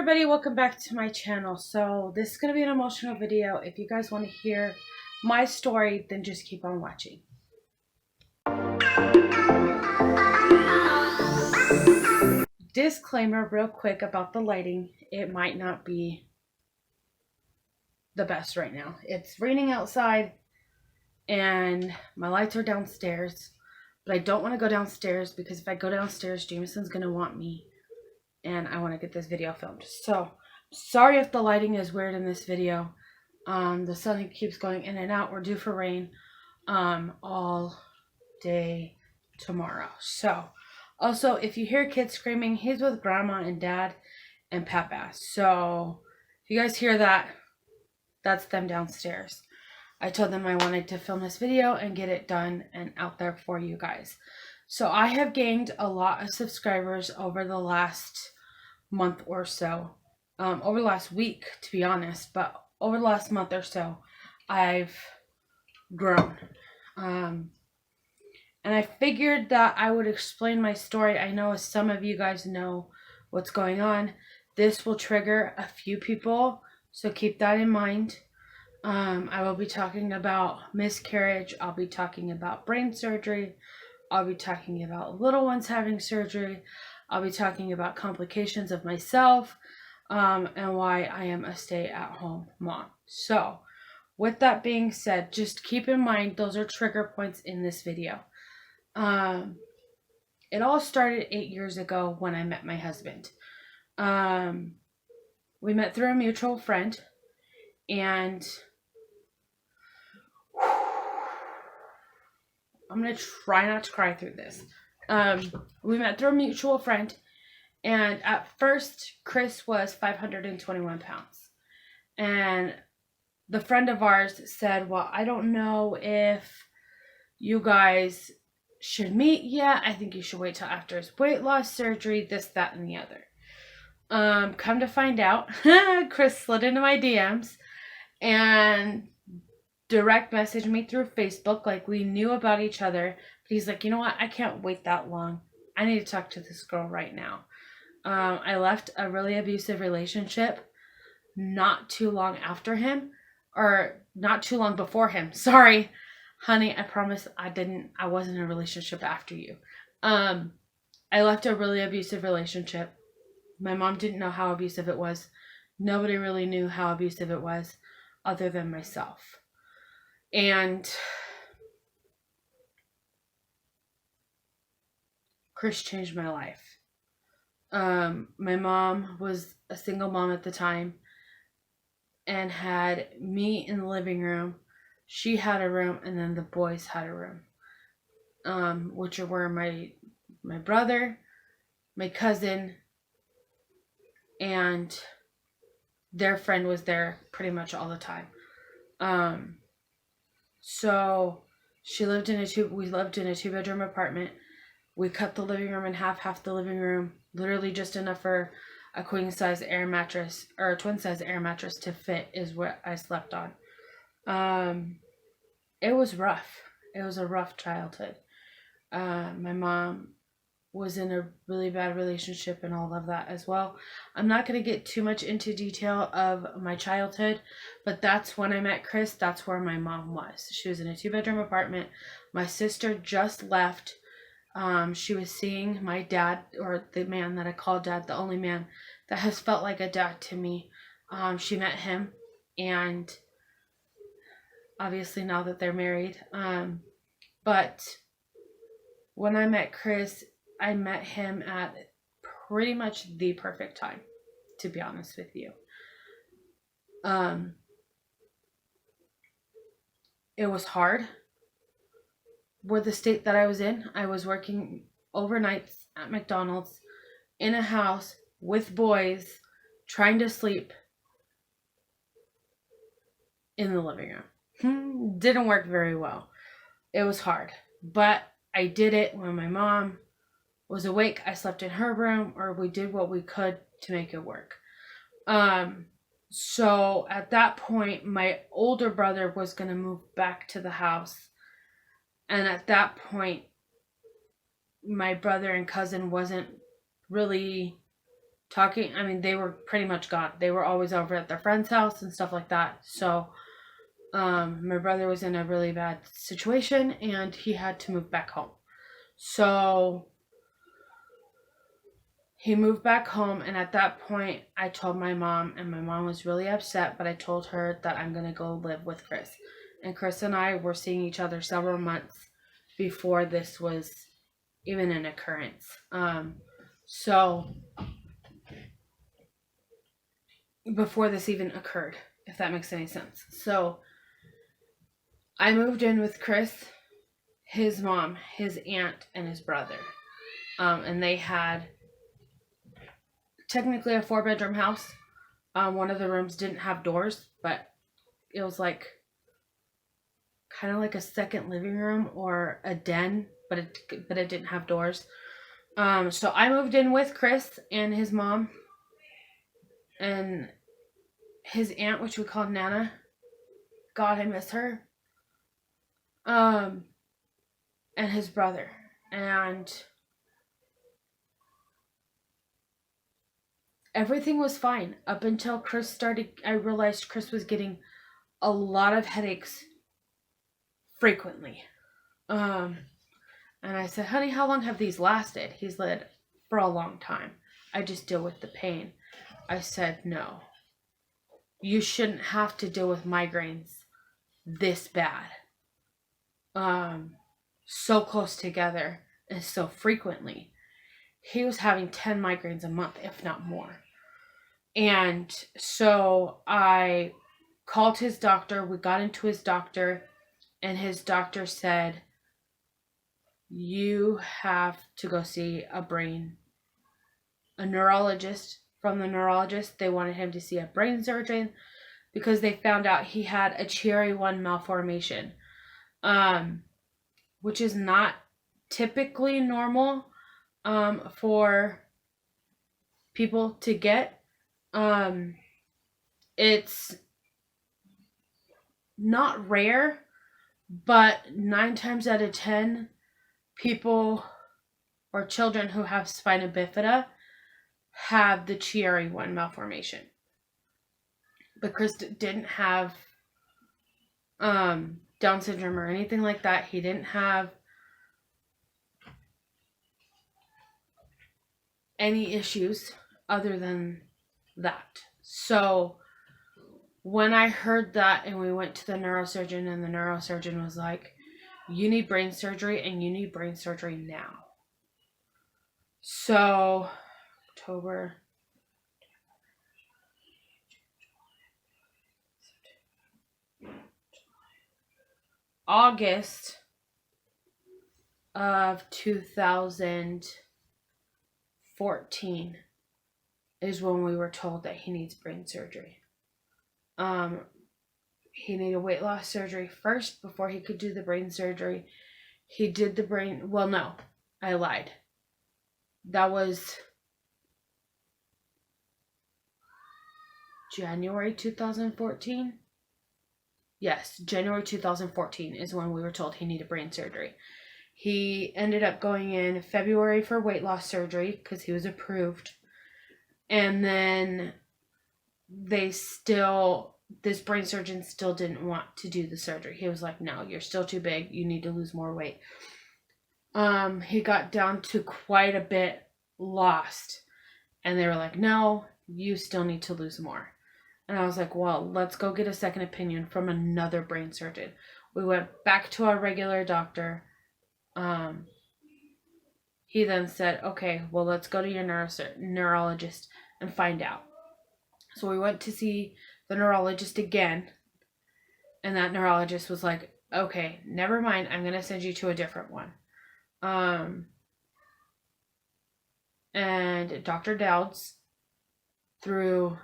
everybody, welcome back to my channel. So this is going to be an emotional video. If you guys want to hear my story, then just keep on watching. Disclaimer real quick about the lighting. It might not be the best right now. It's raining outside and my lights are downstairs, but I don't want to go downstairs because if I go downstairs, Jameson's going to want me and I want to get this video filmed. So sorry if the lighting is weird in this video. The sun keeps going in and out. We're due for rain all day tomorrow. So also, if you hear kids screaming, he's with grandma and dad and Papa. So if you guys hear that, that's them downstairs. I told them I wanted to film this video and get it done and out there for you guys. So I have gained a lot of subscribers over the last month or so. Over the last week, to be honest. But over the last month or so, I've grown. And I figured that I would explain my story. I know some of you guys know what's going on. This will trigger a few people, so keep that in mind. I will be talking about miscarriage. I'll be talking about brain surgery. I'll be talking about little ones having surgery. I'll be talking about complications of myself, and why I am a stay-at-home mom. So, with that being said, just keep in mind those are trigger points in this video. It all started 8 years ago when I met my husband. We met through a mutual friend, and I'm going to try not to cry through this. We met through a mutual friend, and at first, Chris was 521 pounds. And the friend of ours said, well, I don't know if you guys should meet yet. I think you should wait till after his weight loss surgery, this, that, and the other. Come to find out, Chris slid into my DMs and direct messaged me through Facebook, like we knew about each other. But he's like, you know what? I can't wait that long. I need to talk to this girl right now. I left a really abusive relationship not too long after him, or not too long before him. Sorry, honey, I promise I wasn't in a relationship after you. I left a really abusive relationship. My mom didn't know how abusive it was. Nobody really knew how abusive it was other than myself. And Chris changed my life. My mom was a single mom at the time and had me in the living room. She had a room, and then the boys had a room, which were my brother, my cousin, and their friend was there pretty much all the time. So we lived in a 2-bedroom apartment. We cut the living room in half the living room, literally just enough for a queen size air mattress or a twin size air mattress to fit is what I slept on. It was rough. It was a rough childhood. My mom was in a really bad relationship and all of that as well. I'm not going to get too much into detail of my childhood, but that's when I met Chris. That's where my mom was. She was in a 2-bedroom apartment. My sister just left. She was seeing my dad, or the man that I call dad, the only man that has felt like a dad to me. She met him, and obviously now that they're married. But when I met Chris, I met him at pretty much the perfect time, to be honest with you. It was hard. With the state that I was in, I was working overnights at McDonald's in a house with boys, trying to sleep in the living room. Didn't work very well. It was hard, but I did it. When my mom was awake, I slept in her room, or we did what we could to make it work. So at that point, my older brother was going to move back to the house. And at that point, my brother and cousin wasn't really talking. I mean, they were pretty much gone. They were always over at their friend's house and stuff like that. So, my brother was in a really bad situation and he had to move back home. So, he moved back home, and at that point, I told my mom, and my mom was really upset, but I told her that I'm going to go live with Chris. And Chris and I were seeing each other several months before this was even an occurrence. So, before this even occurred, if that makes any sense. So, I moved in with Chris, his mom, his aunt, and his brother. And they had technically a 4-bedroom house. One of the rooms didn't have doors, but it was like kind of like a second living room or a den, but it didn't have doors. So I moved in with Chris and his mom and his aunt, which we called Nana. God, I miss her. And his brother. And everything was fine up until I realized Chris was getting a lot of headaches frequently. And I said, honey, how long have these lasted? He said, for a long time. I just deal with the pain. I said, no. You shouldn't have to deal with migraines this bad. So close together and so frequently. He was having 10 migraines a month, if not more. And so I called his doctor. We got into his doctor, and his doctor said, you have to go see a neurologist. From the neurologist, they wanted him to see a brain surgeon because they found out he had a Chiari 1 malformation, which is not typically normal for people to get. It's not rare, but 9 times out of 10 people or children who have spina bifida have the Chiari 1 malformation. But Chris didn't have Down syndrome or anything like that. He didn't have any issues other than that. So when I heard that and we went to the neurosurgeon, and the neurosurgeon was like, you need brain surgery, and you need brain surgery now. So October, August of 2014 is when we were told that he needs brain surgery. He needed weight loss surgery first before he could do the brain surgery. He did the brain... Well, no, I lied. That was January 2014. Yes, January 2014 is when we were told he needed brain surgery. He ended up going in February for weight loss surgery because he was approved. And then this brain surgeon still didn't want to do the surgery. He was like, no, you're still too big. You need to lose more weight. He got down to quite a bit lost. And they were like, no, you still need to lose more. And I was like, well, let's go get a second opinion from another brain surgeon. We went back to our regular doctor. He then said, okay, well, let's go to your neurologist and find out. So we went to see the neurologist again. And that neurologist was like, okay, never mind. I'm going to send you to a different one. And Dr. Dowds, through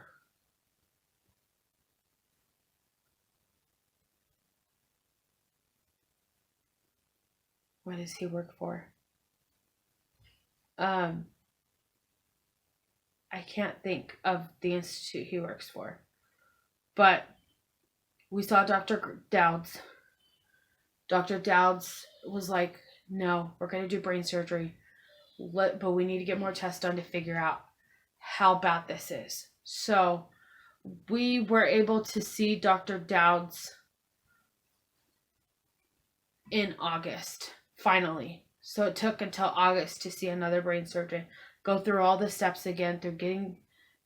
what does he work for? I can't think of the institute he works for. But we saw Dr. Dowds. Dr. Dowds was like, no, we're going to do brain surgery. But we need to get more tests done to figure out how bad this is. So we were able to see Dr. Dowds in August, finally. So it took until August to see another brain surgeon, go through all the steps again, through getting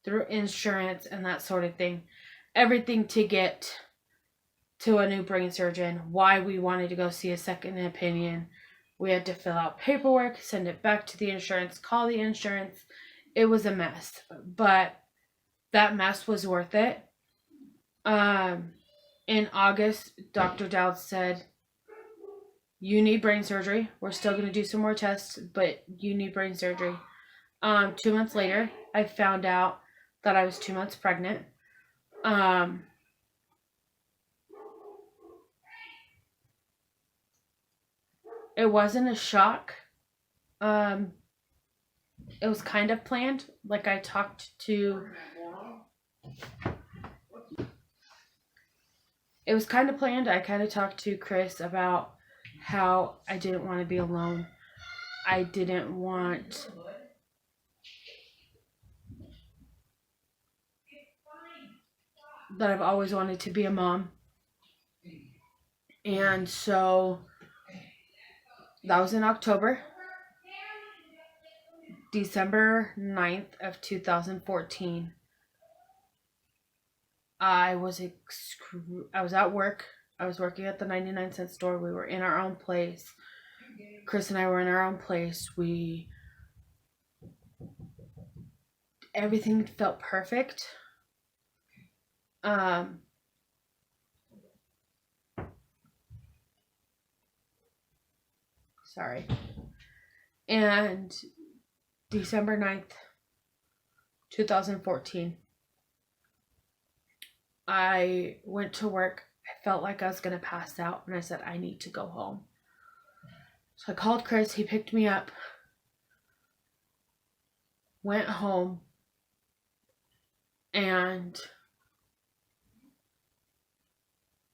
through insurance and that sort of thing. Everything to get to a new brain surgeon, why we wanted to go see a second opinion. We had to fill out paperwork, send it back to the insurance, call the insurance. It was a mess, but that mess was worth it. In August, Dr. Dowd said, you need brain surgery. We're still going to do some more tests, but you need brain surgery. 2 months later, I found out that I was 2 months pregnant. It wasn't a shock. It was kind of planned. Like I talked to... It was kind of planned. I kind of talked to Chris about how I didn't want to be alone. I didn't want... that I've always wanted to be a mom. And so that was in October. December 9th of 2014. I was at work. I was working at the 99-cent store. We were in our own place. Chris and I were in our own place. Everything felt perfect. Sorry. And December 9th, 2014, I went to work. I felt like I was going to pass out, and I said, I need to go home. So I called Chris. He picked me up, went home, and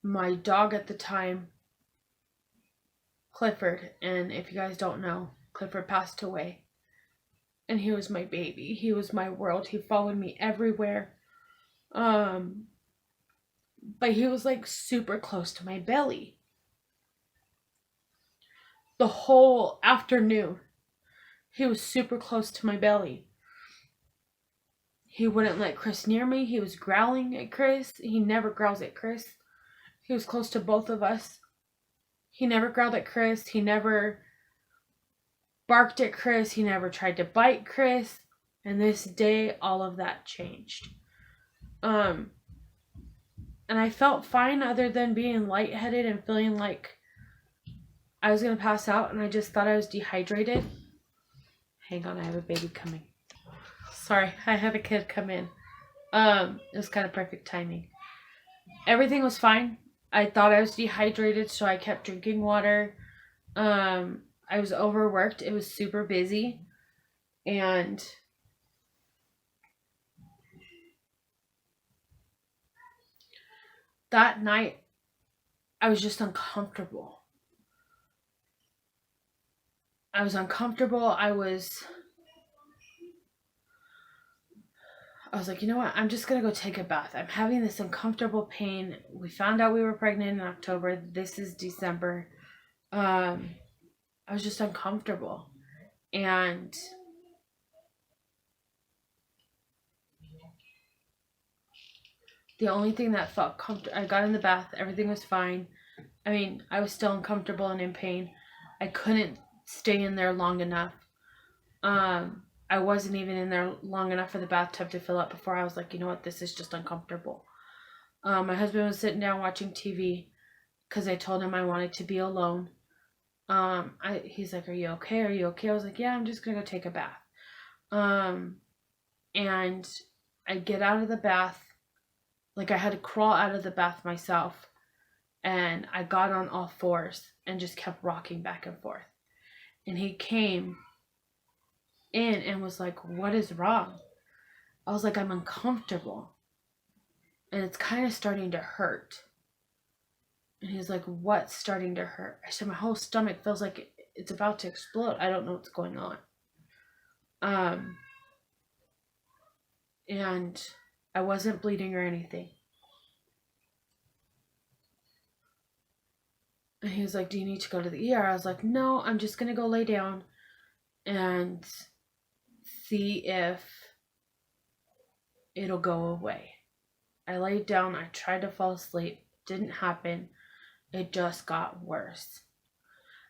my dog at the time, Clifford, and if you guys don't know, Clifford passed away. And he was my baby. He was my world. He followed me everywhere. But he was like super close to my belly. The whole afternoon, he was super close to my belly. He wouldn't let Chris near me. He was growling at Chris. He never growls at Chris. He was close to both of us. He never growled at Chris. He never barked at Chris. He never tried to bite Chris. And this day, all of that changed. And I felt fine other than being lightheaded and feeling like I was going to pass out. And I just thought I was dehydrated. Hang on, I have a baby coming. Sorry, I had a kid come in. It was kind of perfect timing. Everything was fine. I thought I was dehydrated, so I kept drinking water. I was overworked. It was super busy. And that night, I was just uncomfortable. I was uncomfortable. I was like, you know what? I'm just going to go take a bath. I'm having this uncomfortable pain. We found out we were pregnant in October. This is December. I was just uncomfortable. And the only thing that felt comfortable, I got in the bath. Everything was fine. I mean, I was still uncomfortable and in pain. I couldn't stay in there long enough. I wasn't even in there long enough for the bathtub to fill up before I was like, you know what, this is just uncomfortable. My husband was sitting down watching TV because I told him I wanted to be alone. He's like, are you okay? Are you okay? I was like, yeah, I'm just going to go take a bath. And I get out of the bath. Like I had to crawl out of the bath myself. And I got on all fours and just kept rocking back and forth. And he came in and was like, what is wrong? I was like, I'm uncomfortable. And it's kind of starting to hurt. And he's like, what's starting to hurt? I said, my whole stomach feels like it's about to explode. I don't know what's going on. and I wasn't bleeding or anything. And he was like, do you need to go to the ER? I was like, no, I'm just going to go lay down and see if it'll go away. I laid down. I tried to fall asleep. Didn't happen. It just got worse.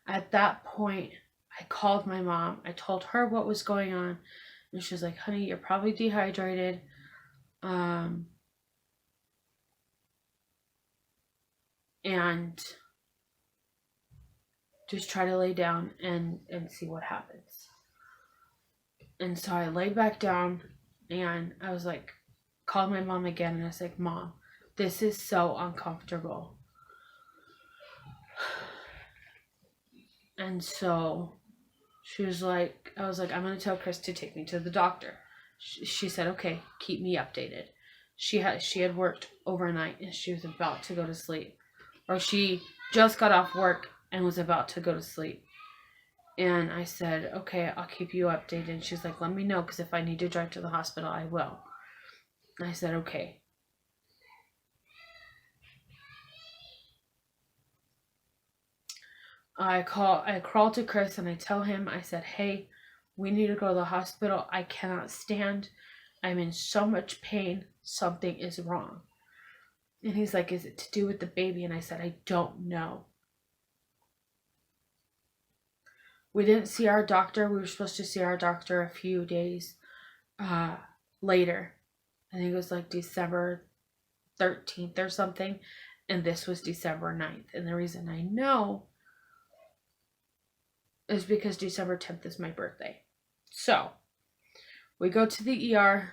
At that point, I called my mom. I told her what was going on. And she was like, honey, you're probably dehydrated. And just try to lay down and see what happens. And so I laid back down and I was like, called my mom again, and I was like, Mom, this is so uncomfortable. And so she was like, I was like, I'm going to tell Chris to take me to the doctor. She said, okay, keep me updated. She had worked overnight and she was about to go to sleep. Or she just got off work and was about to go to sleep. And I said, okay, I'll keep you updated. And she's like, let me know, because if I need to drive to the hospital, I will. And I said, okay. I crawl to Chris and I tell him, I said, hey, we need to go to the hospital. I cannot stand. I'm in so much pain. Something is wrong. And he's like, is it to do with the baby? And I said, I don't know. We didn't see our doctor. We were supposed to see our doctor a few days later. I think it was like December 13th or something. And this was December 9th. And the reason I know is because December 10th is my birthday. So we go to the ER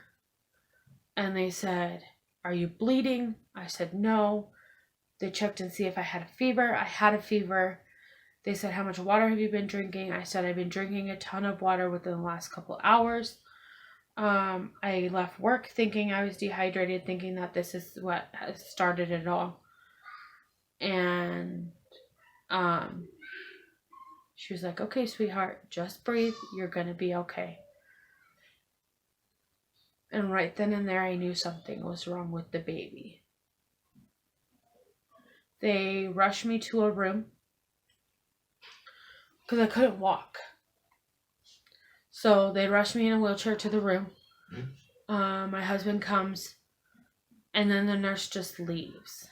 and they said, are you bleeding? I said, no. They checked and see if I had a fever. I had a fever. They said, how much water have you been drinking? I said, I've been drinking a ton of water within the last couple hours. I left work thinking I was dehydrated, thinking that this is what has started it all. And she was like, okay, sweetheart, just breathe. You're going to be okay. And right then and there, I knew something was wrong with the baby. They rushed me to a room because I couldn't walk. So they rushed me in a wheelchair to the room. My husband comes, and then the nurse just leaves.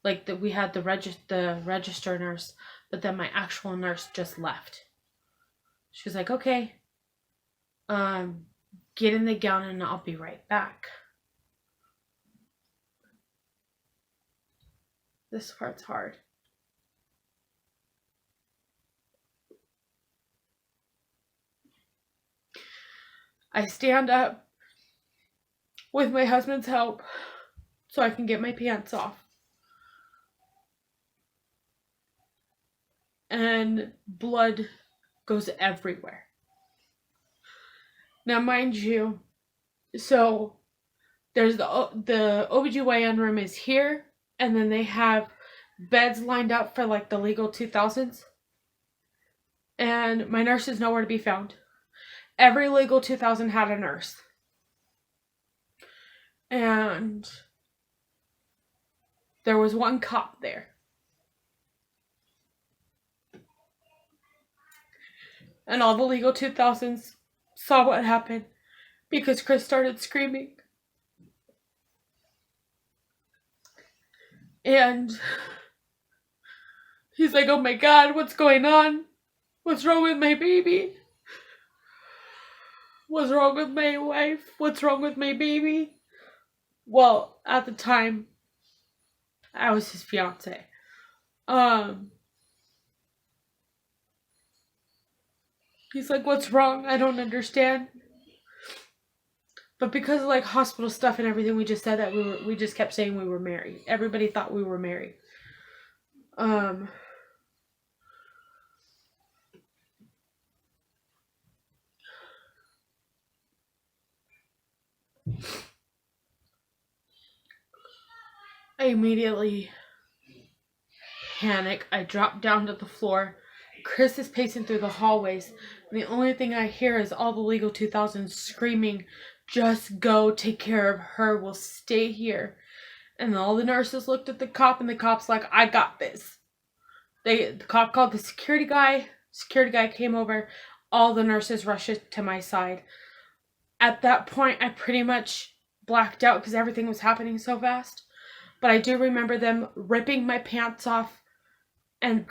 Like we had the register nurse, but then my actual nurse just left. She was like, okay, get in the gown and I'll be right back. This part's hard. I stand up with my husband's help so I can get my pants off. And blood goes everywhere. Now, mind you, so there's the OBGYN room is here, and then they have beds lined up for like the legal 2000s. And my nurse is nowhere to be found. Every legal 2000 had a nurse. And there was one cop there. And all the legal 2000s saw what happened because Chris started screaming. And he's like, oh my God, what's going on? What's wrong with my baby? What's wrong with my wife? What's wrong with my baby? Well, at the time, I was his fiance. He's like, what's wrong? I don't understand. But because of like hospital stuff and everything, we just said that we just kept saying we were married. Everybody thought we were married. I immediately panic. I drop down to the floor. Chris is pacing through the hallways, and the only thing I hear is all the legal 2000s screaming Just go take care of her. We'll stay here. And all the nurses looked at the cop, and the cop's like, I got this. The cop called the security guy. Security guy came over. All the nurses rushed to my side. At that point, I pretty much blacked out because everything was happening so fast. But I do remember them ripping my pants off, and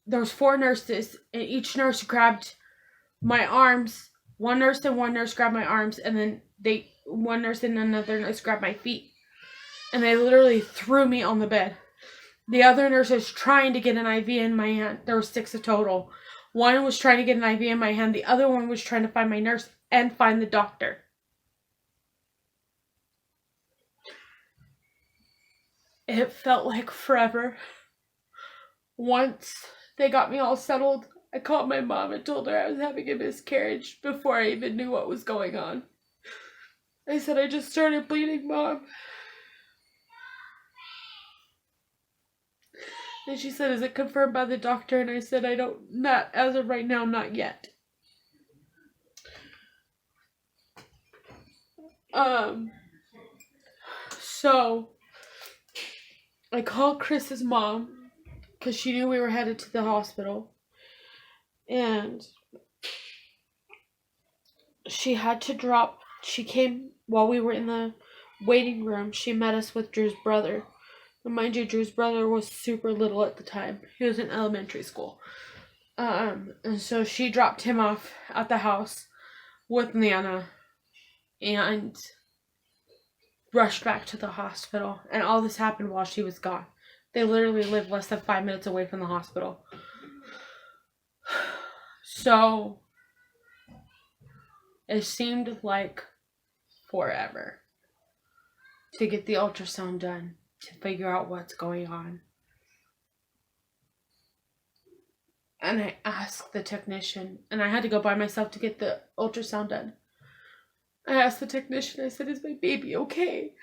there was 4 nurses, and each nurse grabbed my arms. One nurse and one nurse grabbed my arms, and then one nurse and another nurse grabbed my feet. And they literally threw me on the bed. The other nurse was trying to get an IV in my hand. There were 6 in total. One was trying to get an IV in my hand. The other one was trying to find my nurse and find the doctor. It felt like forever. Once they got me all settled, I called my mom and told her I was having a miscarriage before I even knew what was going on. I said, I just started bleeding, Mom. And she said, is it confirmed by the doctor? And I said, not as of right now, not yet. So I called Chris's mom because she knew we were headed to the hospital. And she came while we were in the waiting room. She met us with Drew's brother. And mind you, Drew's brother was super little at the time. He was in elementary school. And so she dropped him off at the house with Nana and rushed back to the hospital. And all this happened while she was gone. They literally lived less than 5 minutes away from the hospital. So it seemed like forever to get the ultrasound done, to figure out what's going on. And I asked the technician, and I had to go by myself to get the ultrasound done. I asked the technician, I said, is my baby okay?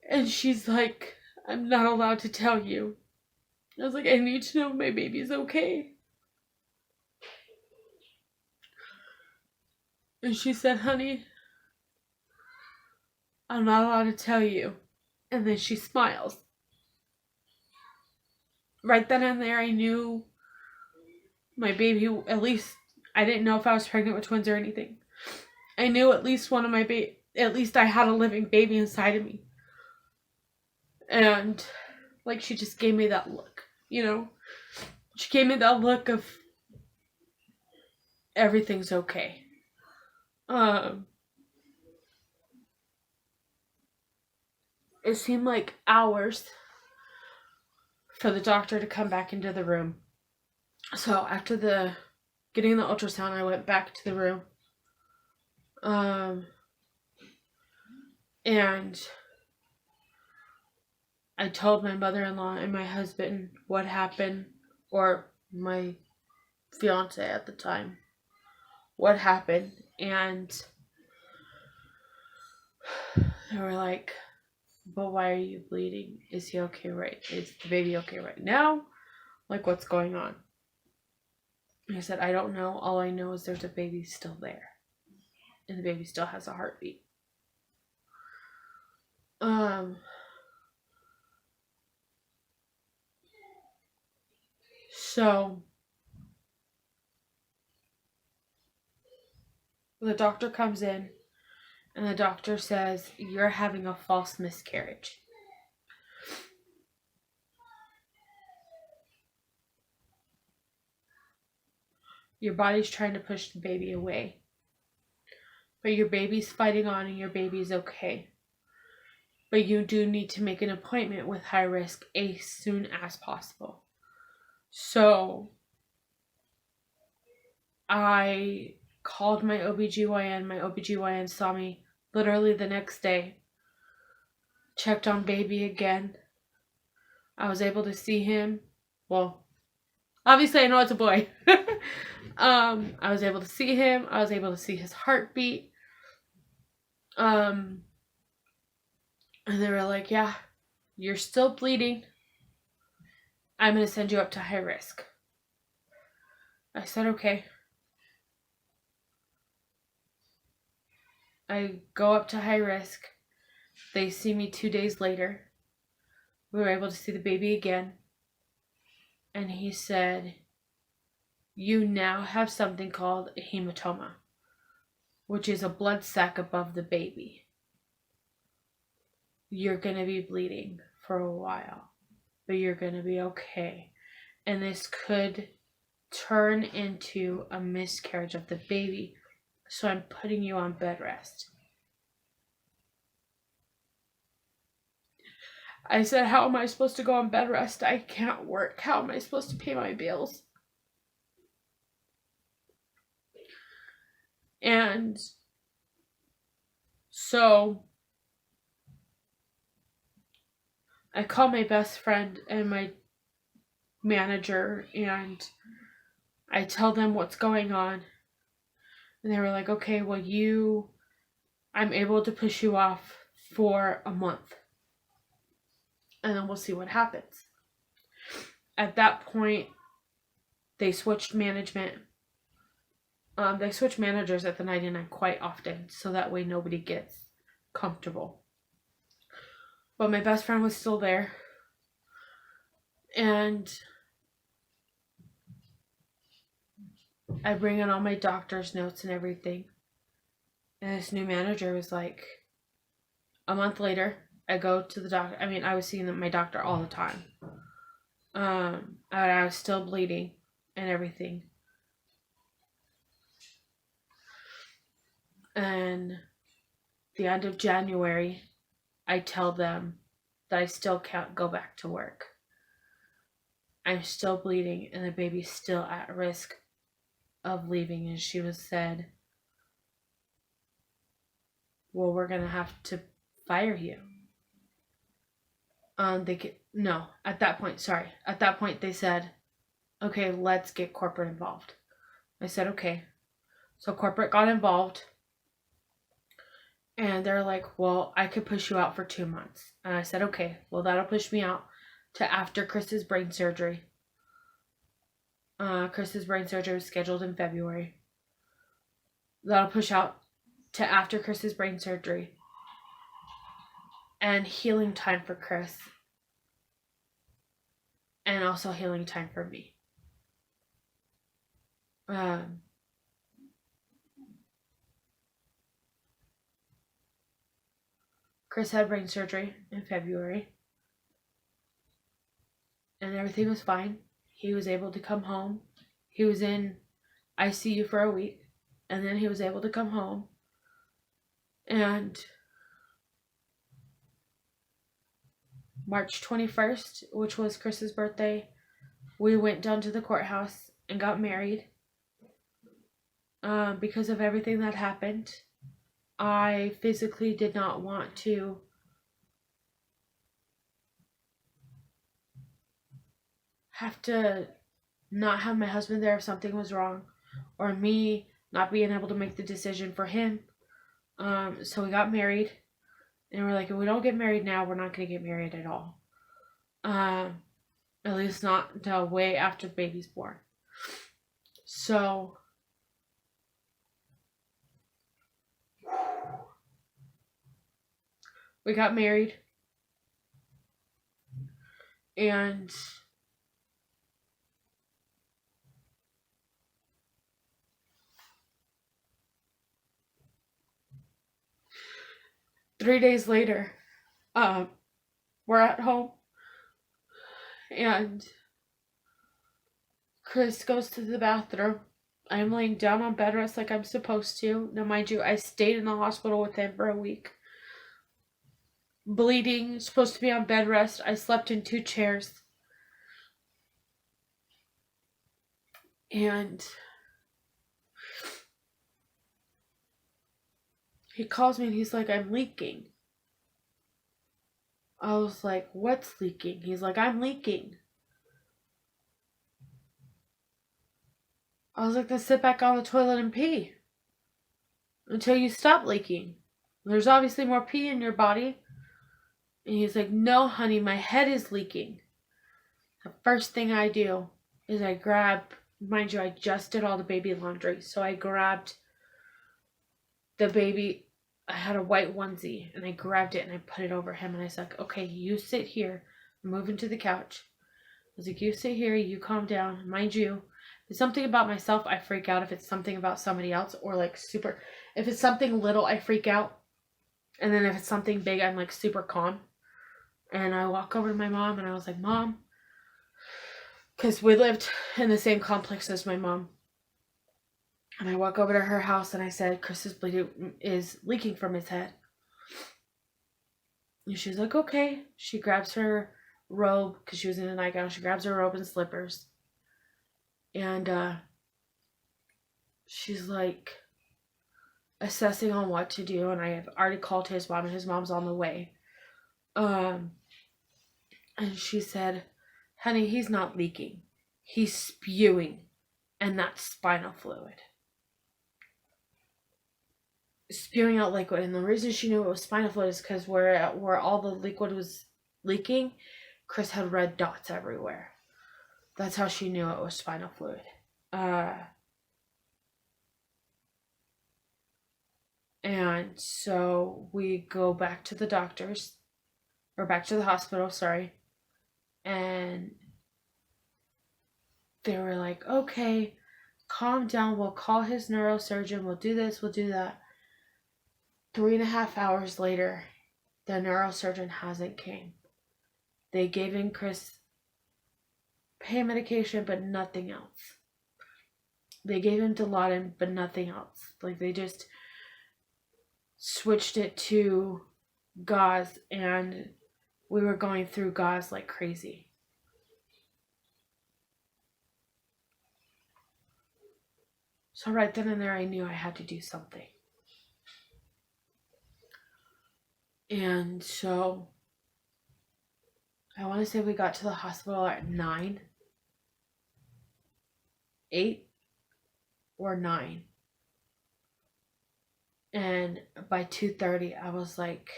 And she's like, I'm not allowed to tell you. I was like, I need to know if my baby's okay. And she said, honey, I'm not allowed to tell you. And then she smiles. Right then and there, I knew my baby, at least, I didn't know if I was pregnant with twins or anything. I knew at least one of my at least I had a living baby inside of me. And, like, she just gave me that look, you know? She gave me that look of everything's okay. It seemed like hours for the doctor to come back into the room. So after getting the ultrasound, I went back to the room. And I told my mother-in-law and my husband what happened, or my fiance at the time, what happened. And they were like, but why are you bleeding? Is he okay is the baby okay right now? Like, what's going on? I said, I don't know. All I know is there's a baby still there. And the baby still has a heartbeat. So the doctor comes in, and the doctor says, you're having a false miscarriage. Your body's trying to push the baby away. But your baby's fighting on, and your baby's okay. But you do need to make an appointment with high risk as soon as possible. So I called my OBGYN. My OBGYN saw me literally the next day. Checked on baby again. I was able to see him. Well, obviously I know it's a boy. I was able to see him. I was able to see his heartbeat. And they were like, yeah, you're still bleeding. I'm going to send you up to high risk. I said, okay. I go up to high risk. They see me 2 days later. We were able to see the baby again. And he said, you now have something called a hematoma, which is a blood sac above the baby. You're going to be bleeding for a while, but you're going to be okay. And this could turn into a miscarriage of the baby. So I'm putting you on bed rest. I said, how am I supposed to go on bed rest? I can't work. How am I supposed to pay my bills? And so I called my best friend and my manager, and I tell them what's going on. And they were like, okay, well, I'm able to push you off for a month. And then we'll see what happens. At that point, they switched management. They switch managers at the 99 quite often, so that way nobody gets comfortable. But my best friend was still there. And I bring in all my doctor's notes and everything. And this new manager was like, a month later, I go to the doctor. I mean, I was seeing my doctor all the time. And I was still bleeding and everything. And the end of January, I tell them that I still can't go back to work. I'm still bleeding and the baby's still at risk of leaving. And she was said, well, we're going to have to fire you. At that point they said, okay, let's get corporate involved. I said, okay. So corporate got involved. And they're like, well, I could push you out for 2 months. And I said, okay, well, that'll push me out to after Chris's brain surgery. Chris's brain surgery was scheduled in February. That'll push out to after Chris's brain surgery. And healing time for Chris. And also healing time for me. Chris had brain surgery in February. And everything was fine. He was able to come home. He was in ICU for a week. And then he was able to come home. And March 21st, which was Chris's birthday, we went down to the courthouse and got married. Because of everything that happened, I physically did not want to have to not have my husband there if something was wrong, or me not being able to make the decision for him. So we got married, and we're like, if we don't get married now, we're not going to get married at all. At least not until way after the baby's born. So we got married, and three days later, we're at home, and Chris goes to the bathroom. I'm laying down on bed rest like I'm supposed to. Now, mind you, I stayed in the hospital with him for a week. Bleeding, supposed to be on bed rest. I slept in 2 chairs. And he calls me and he's like, I'm leaking. I was like, what's leaking? He's like, I'm leaking. I was like, then sit back on the toilet and pee until you stop leaking. There's obviously more pee in your body. And he's like, no, honey, my head is leaking. The first thing I do is I grab Mind you, I just did all the baby laundry. So I grabbed the baby. I had a white onesie and I grabbed it and I put it over him. And I was like, okay, you sit here. I'm moving to the couch. I was like, you sit here. You calm down. Mind you, if it's something about myself, I freak out. If it's something about somebody else or like super. If it's something little, I freak out. And then if it's something big, I'm like super calm. And I walk over to my mom and I was like, Mom. Because we lived in the same complex as my mom. And I walk over to her house and I said, Chris's bleeding is leaking from his head. And she's like, okay. She grabs her robe, because she was in a nightgown. She grabs her robe and slippers. And she's like assessing on what to do. And I have already called his mom and his mom's on the way. And she said, honey, he's not leaking. He's spewing. And that's spinal fluid. Spewing out liquid. And the reason she knew it was spinal fluid is because where all the liquid was leaking, Chris had red dots everywhere. That's how she knew it was spinal fluid. And so we go back to the doctors, or back to the hospital, sorry. And they were like, okay, calm down. We'll call his neurosurgeon. We'll do this. We'll do that. 3.5 hours later, the neurosurgeon hasn't came. They gave in Chris pain medication, but nothing else. They gave him Dilaudid, but nothing else. Like, they just switched it to gauze, and we were going through gauze like crazy. So right then and there, I knew I had to do something. And so I want to say we got to the hospital at 9, 8 or 9. And by 2:30, I was like,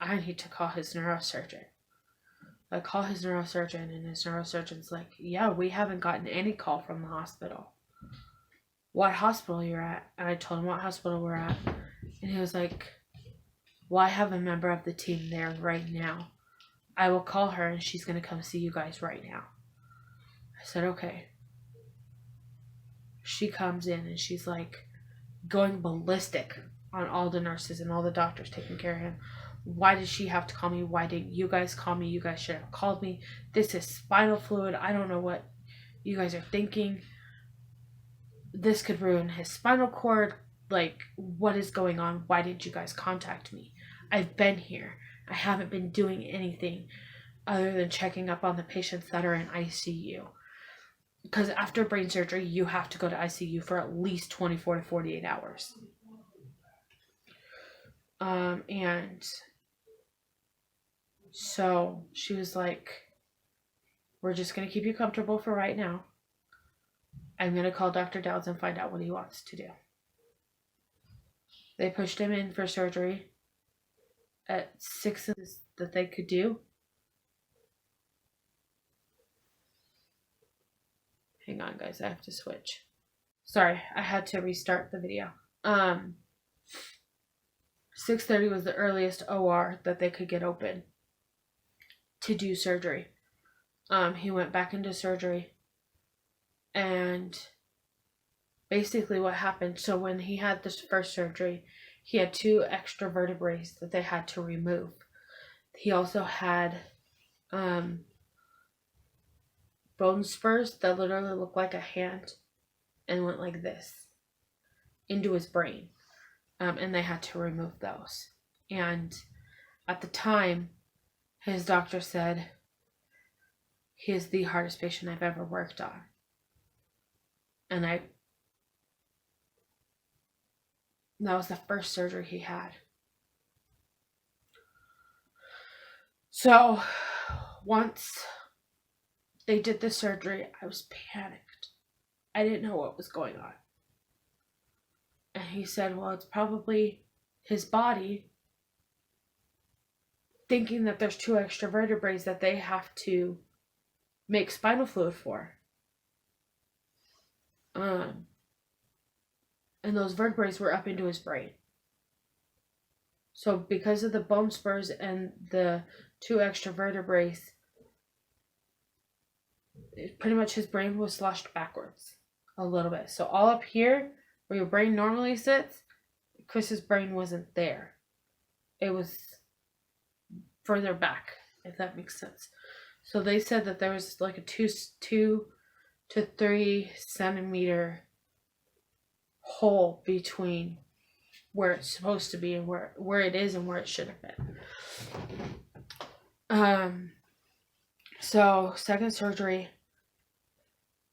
I need to call his neurosurgeon. I call his neurosurgeon, and his neurosurgeon's like, yeah, we haven't gotten any call from the hospital. What hospital you're at? And I told him what hospital we're at. And he was like, well, I have a member of the team there right now. I will call her and she's going to come see you guys right now. I said, okay. She comes in and she's like going ballistic on all the nurses and all the doctors taking care of him. Why did she have to call me? Why didn't you guys call me? You guys should have called me. This is spinal fluid. I don't know what you guys are thinking. This could ruin his spinal cord. Like, what is going on? Why didn't you guys contact me? I've been here. I haven't been doing anything other than checking up on the patients that are in ICU. Because after brain surgery, you have to go to ICU for at least 24 to 48 hours. And so she was like, we're just going to keep you comfortable for right now. I'm going to call Dr. Dowds and find out what he wants to do. They pushed him in for surgery at 6 that they could do. Hang on, guys. I have to switch. Sorry, I had to restart the video. 6:30 was the earliest OR that they could get open to do surgery. He went back into surgery. And basically what happened, so when he had this first surgery, he had 2 extra vertebrae that they had to remove. He also had bone spurs that literally looked like a hand and went like this into his brain. And they had to remove those. And at the time, his doctor said, he is the hardest patient I've ever worked on. And that was the first surgery he had. So once they did the surgery, I was panicked. I didn't know what was going on. And he said, well, it's probably his body thinking that there's 2 extra vertebrae that they have to make spinal fluid for. And those vertebrae were up into his brain. So because of the bone spurs and the 2 extra vertebrae, pretty much his brain was sloshed backwards a little bit. So all up here, where your brain normally sits, Chris's brain wasn't there. It was further back, if that makes sense. So they said that there was like a 2 to 3 centimeter hole between where it's supposed to be and where it is and where it should have been. So second surgery,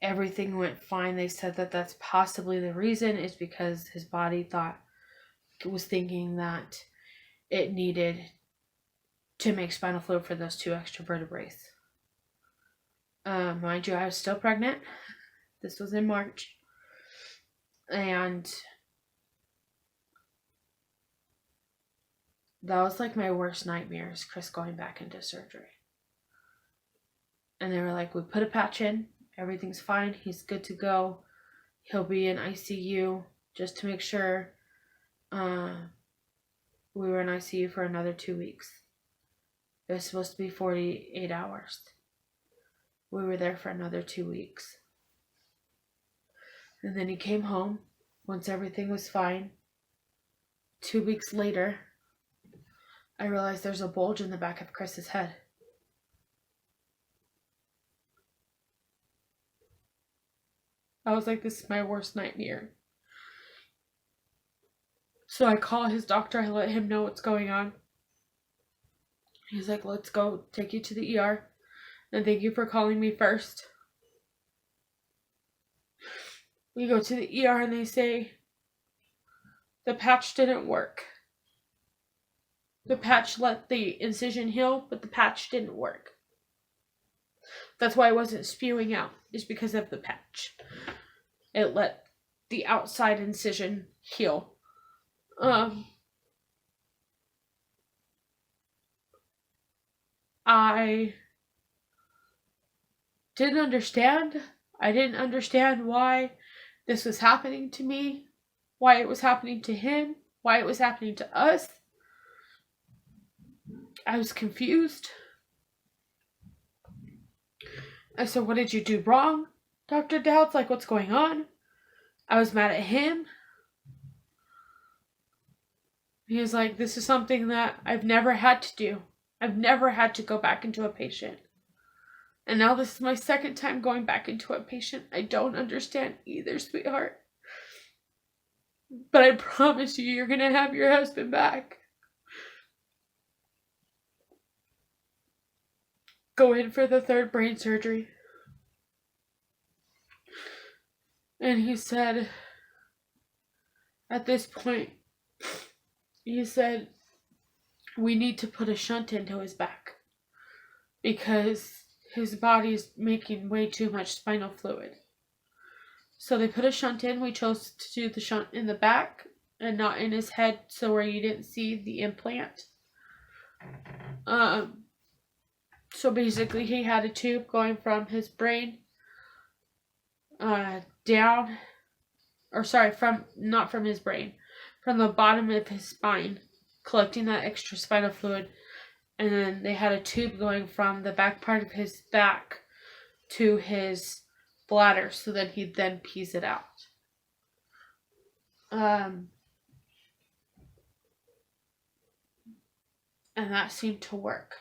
everything went fine. They said that that's possibly the reason is because his body was thinking that it needed to make spinal fluid for those 2 extra vertebrae. Mind you, I was still pregnant. This was in March. And that was like my worst nightmare, is Chris going back into surgery. And they were like, we put a patch in. Everything's fine. He's good to go. He'll be in ICU just to make sure. We were in ICU for another 2 weeks. It was supposed to be 48 hours. We were there for another 2 weeks. And then he came home once everything was fine. 2 weeks later, I realized there's a bulge in the back of Chris's head. I was like, this is my worst nightmare. So I call his doctor. I let him know what's going on. He's like, let's go take you to the ER. And thank you for calling me first. We go to the ER and they say the patch didn't work. The patch let the incision heal, but the patch didn't work. That's why I wasn't spewing out, is because of the patch. It let the outside incision heal. I didn't understand. I didn't understand why this was happening to me, why it was happening to him, why it was happening to us. I was confused. I said, what did you do wrong, Dr. Dowds? Like, what's going on? I was mad at him. He was like, this is something that I've never had to do. I've never had to go back into a patient. And now this is my second time going back into a patient. I don't understand either, sweetheart. But I promise you, you're going to have your husband back. Go in for the 3rd brain surgery. And he said, at this point, he said, we need to put a shunt into his back because his body's making way too much spinal fluid. So they put a shunt in. We chose to do the shunt in the back and not in his head, so where you didn't see the implant. So basically he had a tube going from his brain down, or sorry, not from his brain, from the bottom of his spine, collecting that extra spinal fluid. And then they had a tube going from the back part of his back to his bladder, so that he then pees it out. And that seemed to work.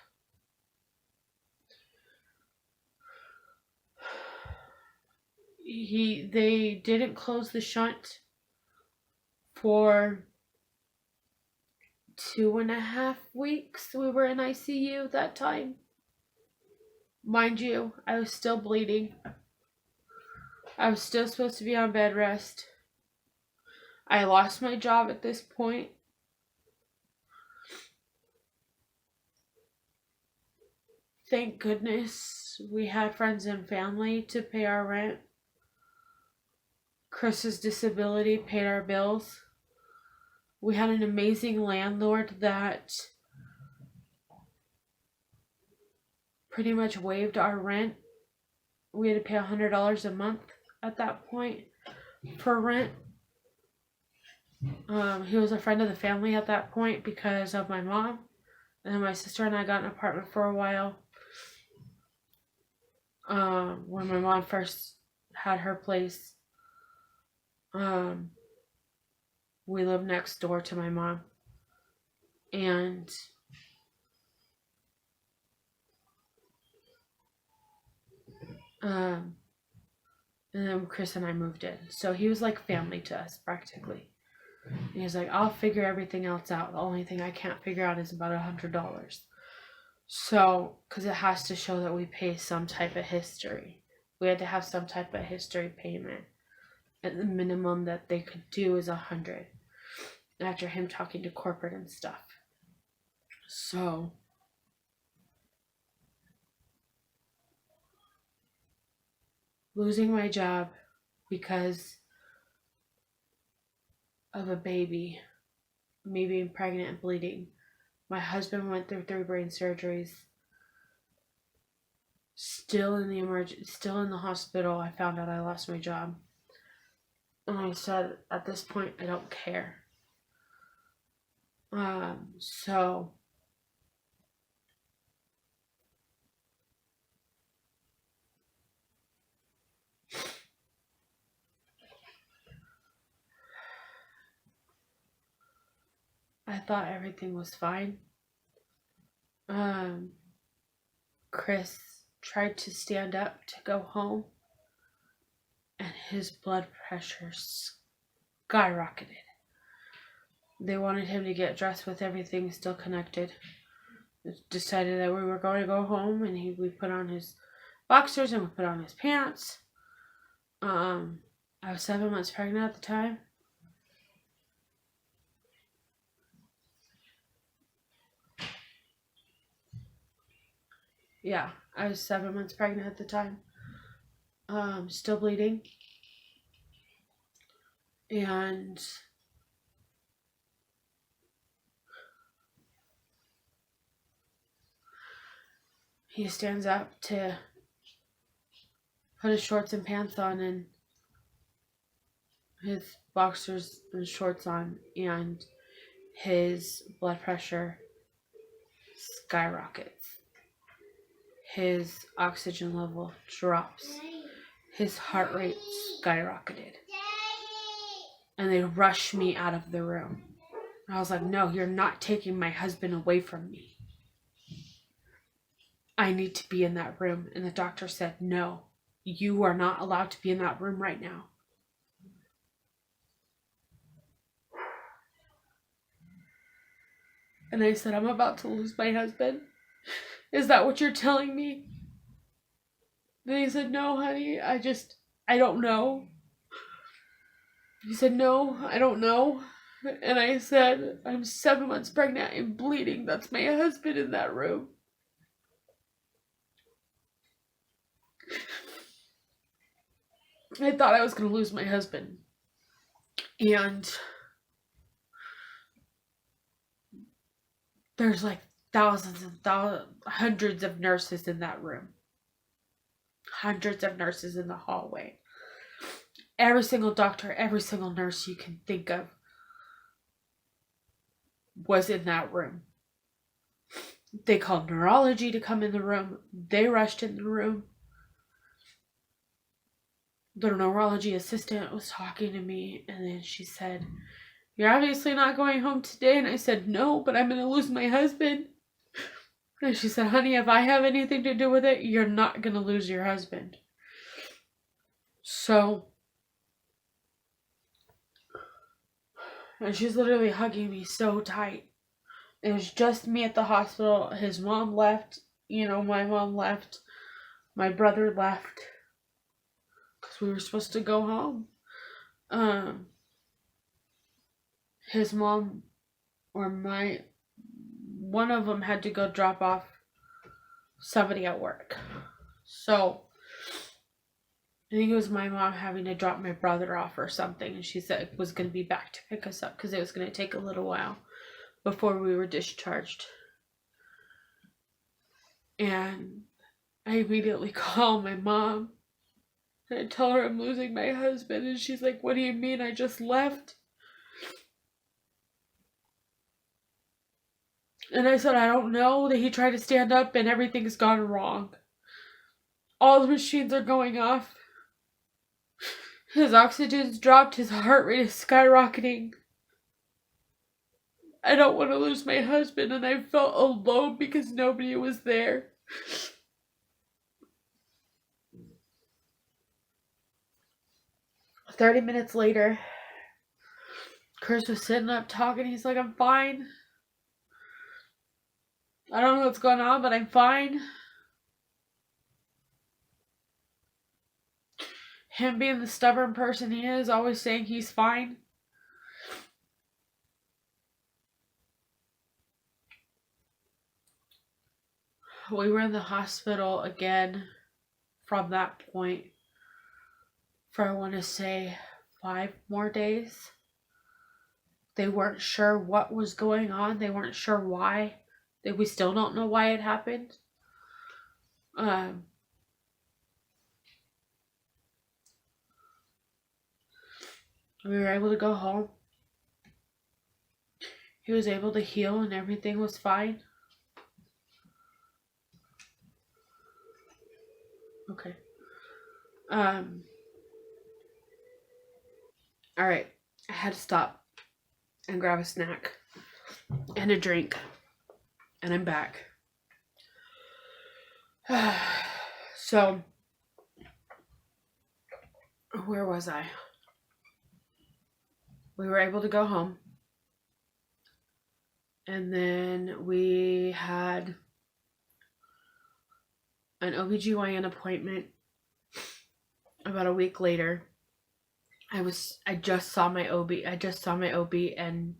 They didn't close the shunt for 2.5 weeks. We were in ICU that time. Mind you, I was still bleeding. I was still supposed to be on bed rest. I lost my job at this point. Thank goodness we had friends and family to pay our rent. Chris's disability paid our bills. We had an amazing landlord that pretty much waived our rent. We had to pay $100 a month at that point. for rent. He was a friend of the family at that point because of my mom. And then my sister and I got an apartment for a while. When my mom first had her place, we lived next door to my mom. And then Chris and I moved in. So he was like family to us, practically. And he was like, I'll figure everything else out. The only thing I can't figure out is about $100. So, because it has to show that we pay some type of history. We had to have some type of history payment. At the minimum that they could do is $100. After him talking to corporate and stuff. So, losing my job because of a baby, me being pregnant and bleeding. My husband went through 3 brain surgeries. Still in the hospital, I found out I lost my job. And I said, at this point, I don't care. So I thought everything was fine. Chris tried to stand up to go home, and his blood pressure skyrocketed. They wanted him to get dressed with everything still connected. Decided that we were going to go home, and we put on his boxers and we put on his pants. I was 7 months pregnant at the time. Yeah, I was 7 months pregnant at the time. Still bleeding. And he stands up to put his shorts and pants on and his boxers and shorts on, and his blood pressure skyrockets. His oxygen level drops. His heart rate skyrocketed. And they rushed me out of the room. I was like, no, you're not taking my husband away from me. I need to be in that room. And the doctor said, no, you are not allowed to be in that room right now. And I said, I'm about to lose my husband. Is that what you're telling me? Then he said, no, honey, I don't know. He said, no, I don't know. And I said, I'm 7 months pregnant and bleeding. That's my husband in that room. I thought I was going to lose my husband. And there's like hundreds of nurses in that room. Hundreds of nurses in the hallway. Every single doctor, every single nurse you can think of was in that room. They called neurology to come in the room. They rushed in the room. The neurology assistant was talking to me, and then she said, you're obviously not going home today. And I said, no, but I'm going to lose my husband. And she said, honey, if I have anything to do with it, you're not going to lose your husband. So, and she's literally hugging me so tight. It was just me at the hospital. His mom left. My mom left. My brother left. Because we were supposed to go home. His mom one of them had to go drop off somebody at work. So, I think it was my mom having to drop my brother off or something. And she said it was going to be back to pick us up because it was going to take a little while before we were discharged. And I immediately called my mom. I tell her I'm losing my husband, and she's like, what do you mean? I just left. And I said, I don't know, that he tried to stand up and everything's gone wrong. All the machines are going off. His oxygen's dropped, his heart rate is skyrocketing. I don't want to lose my husband, and I felt alone because nobody was there. "30 minutes later, Chris was sitting up talking. He's like, I'm fine. I don't know what's going on, but I'm fine. Him being the stubborn person he is, always saying he's fine. We were in the hospital again from that point for, I want to say, 5 more days. They weren't sure what was going on. They weren't sure why. We still don't know why it happened. We were able to go home. He was able to heal and everything was fine. Okay. Alright. I had to stop and grab a snack and a drink. And I'm back. So, where was I? We were able to go home. And then we had an OBGYN appointment about a week later. I just saw my OB and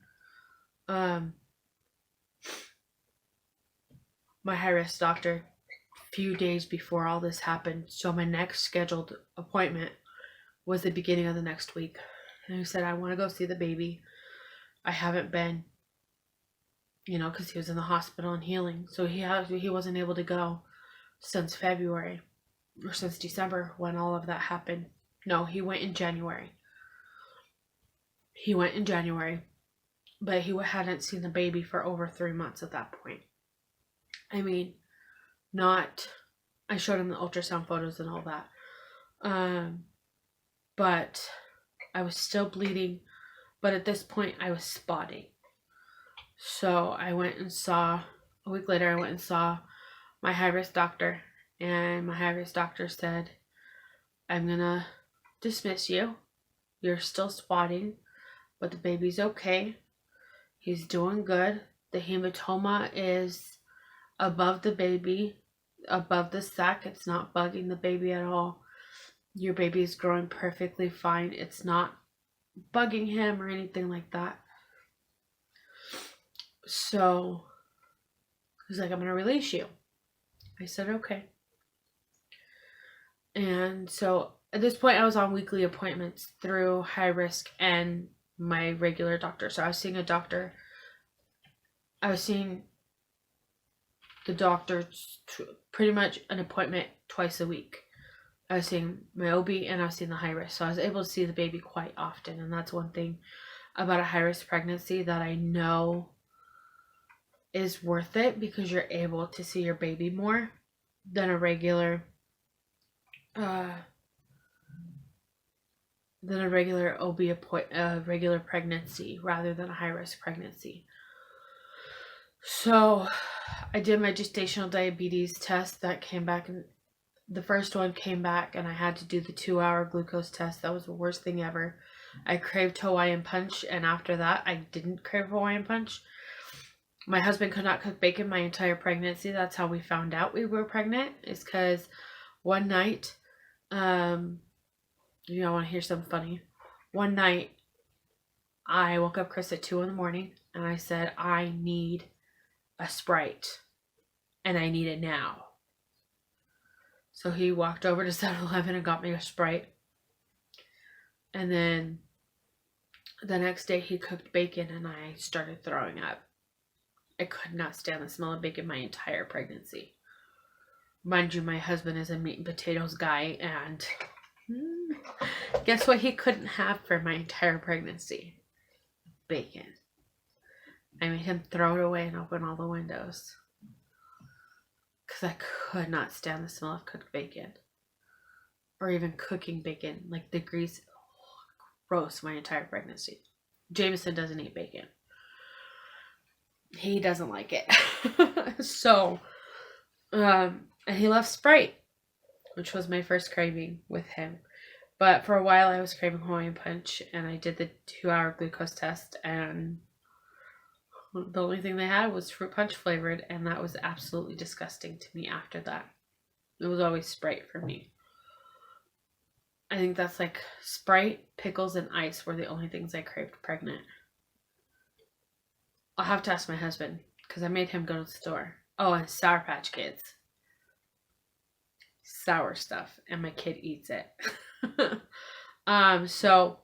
my high-risk doctor a few days before all this happened. So my next scheduled appointment was the beginning of the next week. And I said, I want to go see the baby. I haven't been, because he was in the hospital and healing. So he wasn't able to go since February or since December when all of that happened. No, he went in January. But he hadn't seen the baby for over 3 months at that point. I mean, I showed him the ultrasound photos and all that. But I was still bleeding. But at this point, I was spotting. So a week later, I went and saw my high-risk doctor. And my high-risk doctor said, I'm going to dismiss you. You're still spotting, but the baby's okay. He's doing good. The hematoma is above the baby, above the sac. It's not bugging the baby at all. Your baby is growing perfectly fine. It's not bugging him or anything like that. So he's like, I'm going to release you. I said, okay. And so at this point, I was on weekly appointments through high risk and my regular doctor. So I was seeing the doctor pretty much an appointment twice a week. I was seeing my OB and I was seeing the high risk. So I was able to see the baby quite often. And that's one thing about a high risk pregnancy that I know is worth it, because you're able to see your baby more than a regular OB regular pregnancy rather than a high risk pregnancy. So I did my gestational diabetes test. That came back, and the first one came back and I had to do the 2-hour glucose test. That was the worst thing ever. I craved Hawaiian punch, and after that I didn't crave Hawaiian punch. My husband could not cook bacon my entire pregnancy. That's how we found out we were pregnant, is because one night, I want to hear something funny. One night, I woke up Chris at 2 a.m. and I said, I need a Sprite, and I need it now. So he walked over to 7-Eleven and got me a Sprite. And then the next day he cooked bacon and I started throwing up. I could not stand the smell of bacon my entire pregnancy. Mind you, my husband is a meat and potatoes guy, and Guess what he couldn't have for my entire pregnancy? Bacon. I made him throw it away and open all the windows. Because I could not stand the smell of cooked bacon. Or even cooking bacon. Like the grease. Oh, gross my entire pregnancy. Jameson doesn't eat bacon. He doesn't like it. So, and he loves Sprite, which was my first craving with him. But for a while I was craving Hawaiian Punch, and I did the 2-hour glucose test, and the only thing they had was fruit punch flavored, and that was absolutely disgusting to me after that. It was always Sprite for me. I think that's like Sprite, pickles, and ice were the only things I craved pregnant. I'll have to ask my husband, because I made him go to the store. Oh, and Sour Patch Kids. Sour stuff, and my kid eats it. So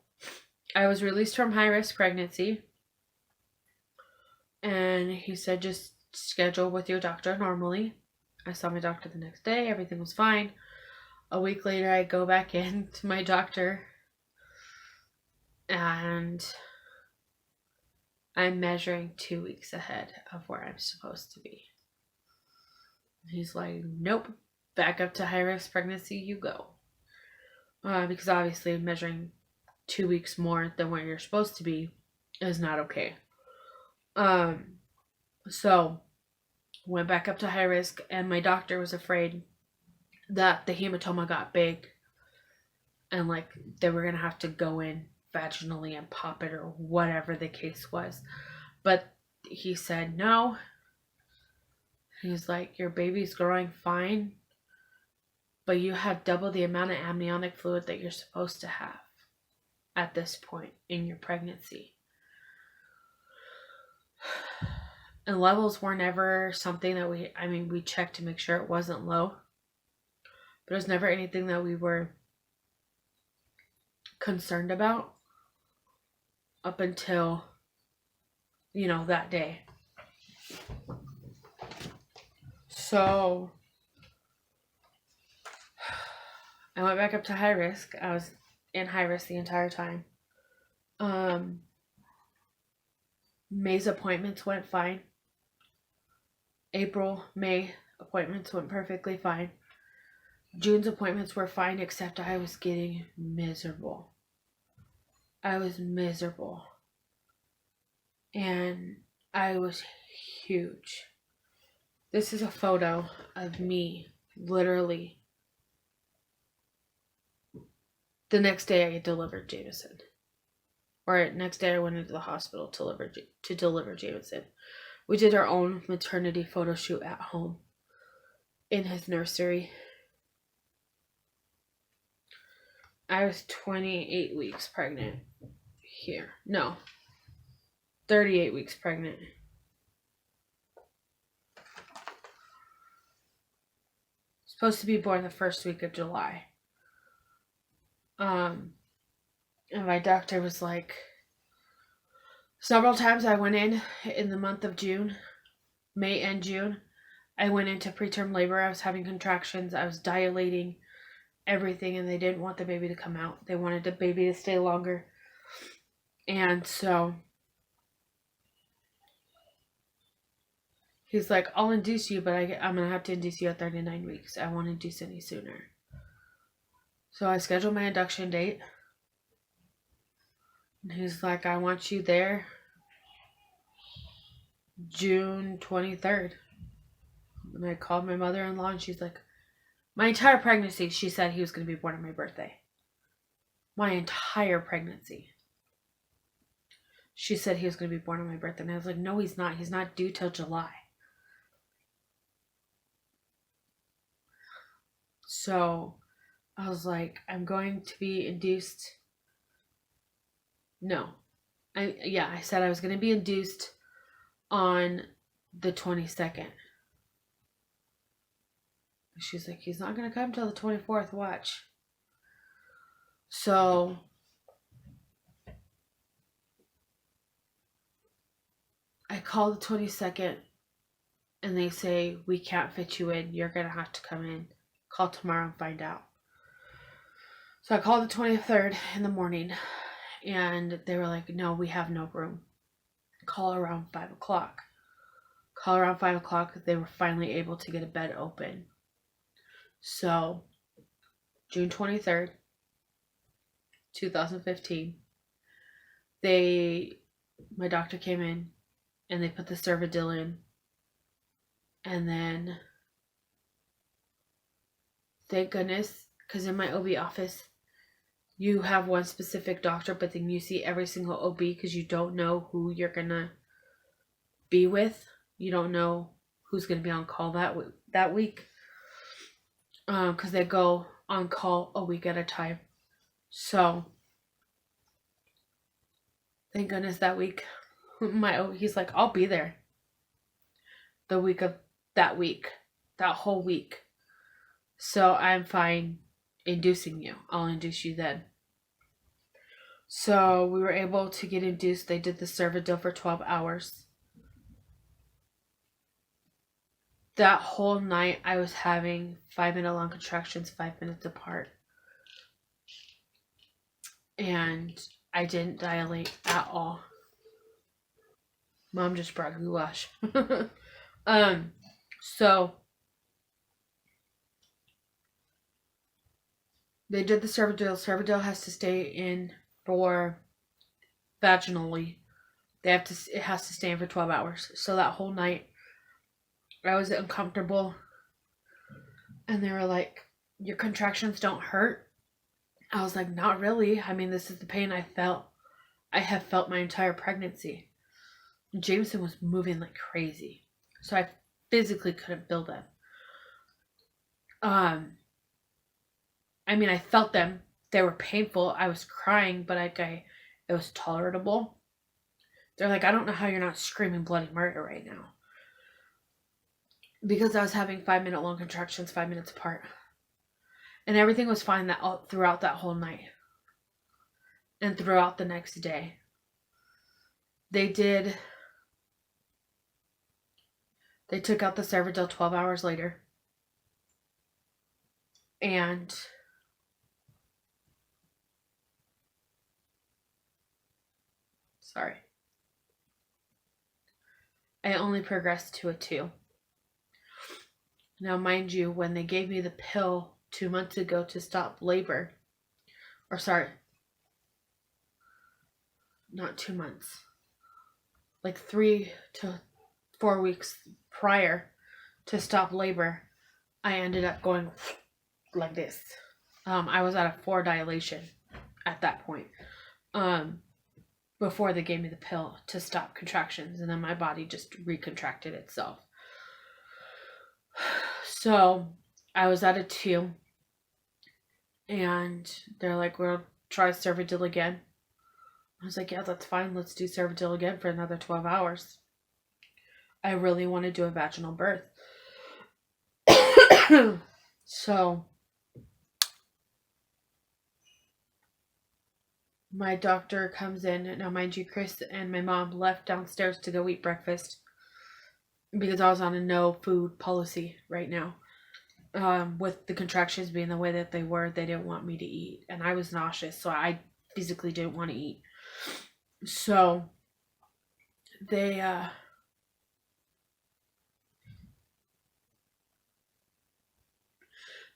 I was released from high risk pregnancy, and he said just schedule with your doctor normally. I saw my doctor the next day, everything was fine. A week later I go back in to my doctor, and I'm measuring 2 weeks ahead of where I'm supposed to be. He's like, nope, back up to high risk pregnancy you go. Because obviously measuring 2 weeks more than where you're supposed to be is not okay. So went back up to high risk, and my doctor was afraid that the hematoma got big and like they were gonna have to go in vaginally and pop it or whatever the case was. But he said no. He's like, your baby's growing fine, but you have double the amount of amniotic fluid that you're supposed to have at this point in your pregnancy. And levels were never something that we checked to make sure it wasn't low. But it was never anything that we were concerned about up until, that day. So I went back up to high risk. I was in high risk the entire time. May's appointments went fine. April, May appointments went perfectly fine. June's appointments were fine, except I was getting miserable. I was miserable. And I was huge. This is a photo of me, literally. The next day I delivered Jameson. Or next day I went into the hospital to deliver Jameson. We did our own maternity photo shoot at home in his nursery. I was 28 weeks pregnant here. No, 38 weeks pregnant. Supposed to be born the first week of July. And my doctor was like, several times I went in the month of June, May and June. I went into preterm labor. I was having contractions. I was dilating everything, and they didn't want the baby to come out. They wanted the baby to stay longer. And so he's like, I'll induce you, but I'm going to have to induce you at 39 weeks. I won't induce any sooner. So I scheduled my induction date. And he's like, I want you there June 23rd. And I called my mother-in-law, and she's like, my entire pregnancy, she said he was going to be born on my birthday. My entire pregnancy. She said he was going to be born on my birthday. And I was like, no, he's not. He's not due till July. So I was like, I'm going to be induced. No. I said I was going to be induced on the 22nd. She's like, he's not going to come till the 24th, watch. So I call the 22nd, and they say, we can't fit you in. You're going to have to come in. Call tomorrow and find out. So I called the 23rd in the morning, and they were like, no, we have no room. Call around 5 o'clock. Call around 5 o'clock, they were finally able to get a bed open. So, June 23rd, 2015, my doctor came in, and they put the Cervidil in, and then, thank goodness, because in my OB office, you have one specific doctor, but then you see every single OB because you don't know who you're going to be with. You don't know who's going to be on call that week. Because they go on call a week at a time. So, thank goodness that week, he's like, I'll be there. The week of that week. That whole week. So, I'm fine inducing you. I'll induce you then. So we were able to get induced. They did the Cervidil for 12 hours. That whole night I was having 5-minute long contractions, 5 minutes apart. And I didn't dilate at all. Mom just brought goulash. So they did the Cervidil. Cervidil has to stay in for vaginally. It has to stay in for 12 hours. So that whole night I was uncomfortable. And they were like, your contractions don't hurt? I was like, not really. I mean, this is the pain I have felt my entire pregnancy. Jameson was moving like crazy. So I physically couldn't feel them. I mean, I felt them. They were painful. I was crying, but it was tolerable. They're like, I don't know how you're not screaming bloody murder right now. Because I was having 5-minute long contractions, 5 minutes apart. And everything was fine throughout that whole night. And throughout the next day. They took out the Cervidil 12 hours later. And I only progressed to a 2. Now, mind you, when they gave me the pill 2 months ago to stop labor, not 2 months, like 3 to 4 weeks prior to stop labor, I ended up going like this. I was at a 4 dilation at that point. Before they gave me the pill to stop contractions, and then my body just recontracted itself. So I was at a 2, and they're like, we'll try Cervidil again. I was like, yeah, that's fine. Let's do Cervidil again for another 12 hours. I really want to do a vaginal birth. So my doctor comes in. Now, mind you, Chris and my mom left downstairs to go eat breakfast because I was on a no food policy right now. With the contractions being the way that they were, they didn't want me to eat. And I was nauseous, so I physically didn't want to eat. So they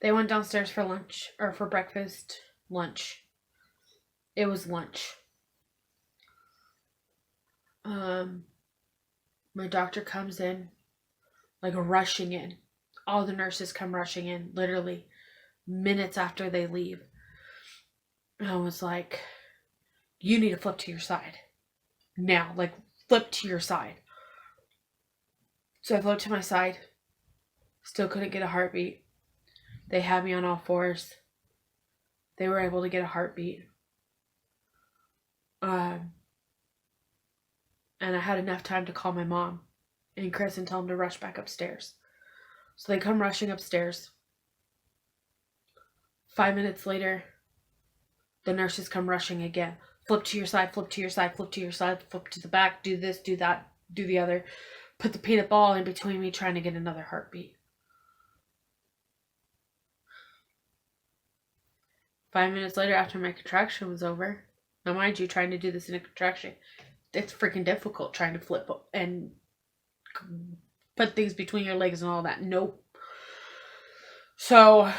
went downstairs for lunch, or for breakfast. Lunch. It was lunch. My doctor comes in, like rushing in. All the nurses come rushing in, literally minutes after they leave. And I was like, you need to flip to your side. Now, like, flip to your side. So I flipped to my side. Still couldn't get a heartbeat. They had me on all fours. They were able to get a heartbeat. And I had enough time to call my mom and Chris and tell them to rush back upstairs. So they come rushing upstairs. 5 minutes later, the nurses come rushing again. Flip to your side, flip to your side, flip to your side, flip to the back, do this, do that, do the other. Put the peanut ball in between me trying to get another heartbeat. 5 minutes later, after my contraction was over, now mind you, trying to do this in a contraction, it's freaking difficult trying to flip and put things between your legs and all that. Nope. So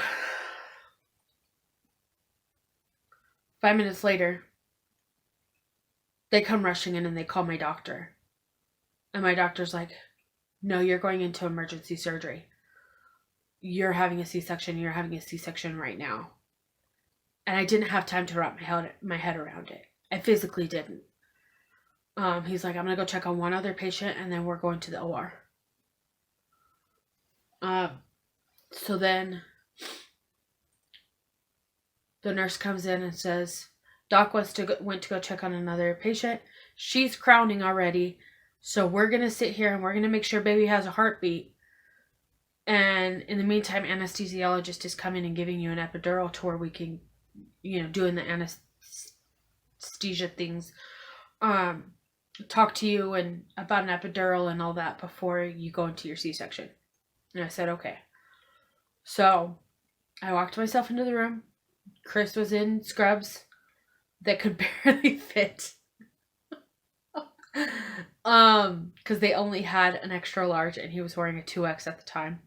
5 minutes later, they come rushing in and they call my doctor. And my doctor's like, no, you're going into emergency surgery. You're having a C-section. You're having a C-section right now. And I didn't have time to wrap my head around it. I physically didn't. He's like, I'm going to go check on one other patient and then we're going to the OR. So then the nurse comes in and says, Doc went to go check on another patient. She's crowning already. So we're going to sit here and we're going to make sure baby has a heartbeat. And in the meantime, anesthesiologist is coming and giving you an epidural to where we can, doing the anesthesia things, talk to you and about an epidural and all that before you go into your C-section. And I said, okay. So I walked myself into the room. Chris was in scrubs that could barely fit. Because they only had an extra large and he was wearing a 2X at the time.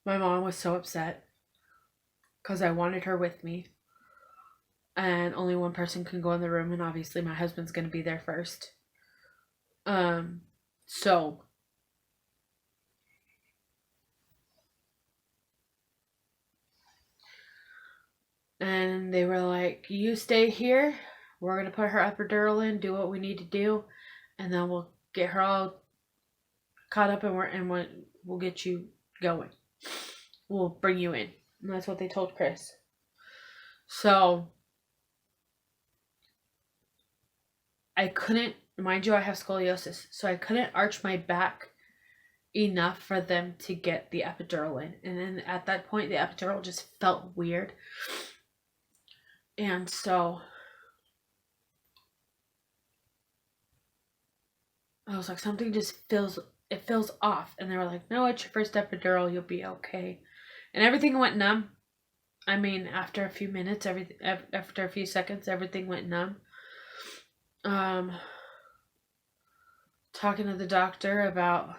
My mom was so upset because I wanted her with me. And only one person can go in the room, and obviously my husband's going to be there first. So and they were like, you stay here. We're going to put her epidural in, do what we need to do, and then we'll get her all caught up and we'll get you going. We'll bring you in. And that's what they told Chris. So I couldn't, mind you, I have scoliosis, so I couldn't arch my back enough for them to get the epidural in. And then at that point, the epidural just felt weird. And so I was like, something just feels off. And they were like, no, it's your first epidural. You'll be okay. And everything went numb. I mean, after a few minutes, after a few seconds, everything went numb. Talking to the doctor about,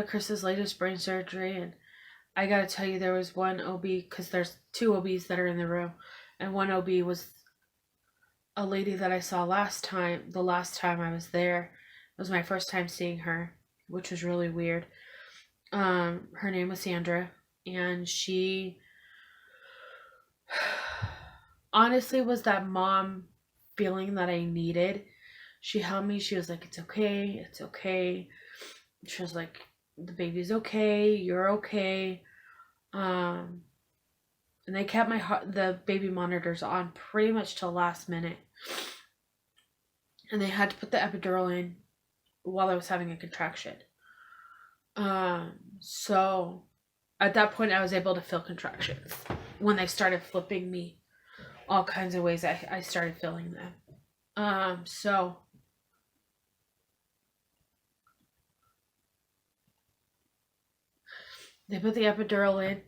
Chris's latest brain surgery. And I got to tell you, there was one OB, because there's 2 OBs that are in the room. And one OB was a lady that I saw the last time I was there. It was my first time seeing her, which was really weird. Her name was Sandra, and she honestly was that mom feeling that I needed. She held me. She was like, it's okay. It's okay. She was like, the baby's okay. You're okay. And they kept the baby monitors on pretty much till last minute. And they had to put the epidural in while I was having a contraction. So at that point I was able to feel contractions. When they started flipping me all kinds of ways, I started feeling them. So they put the epidural in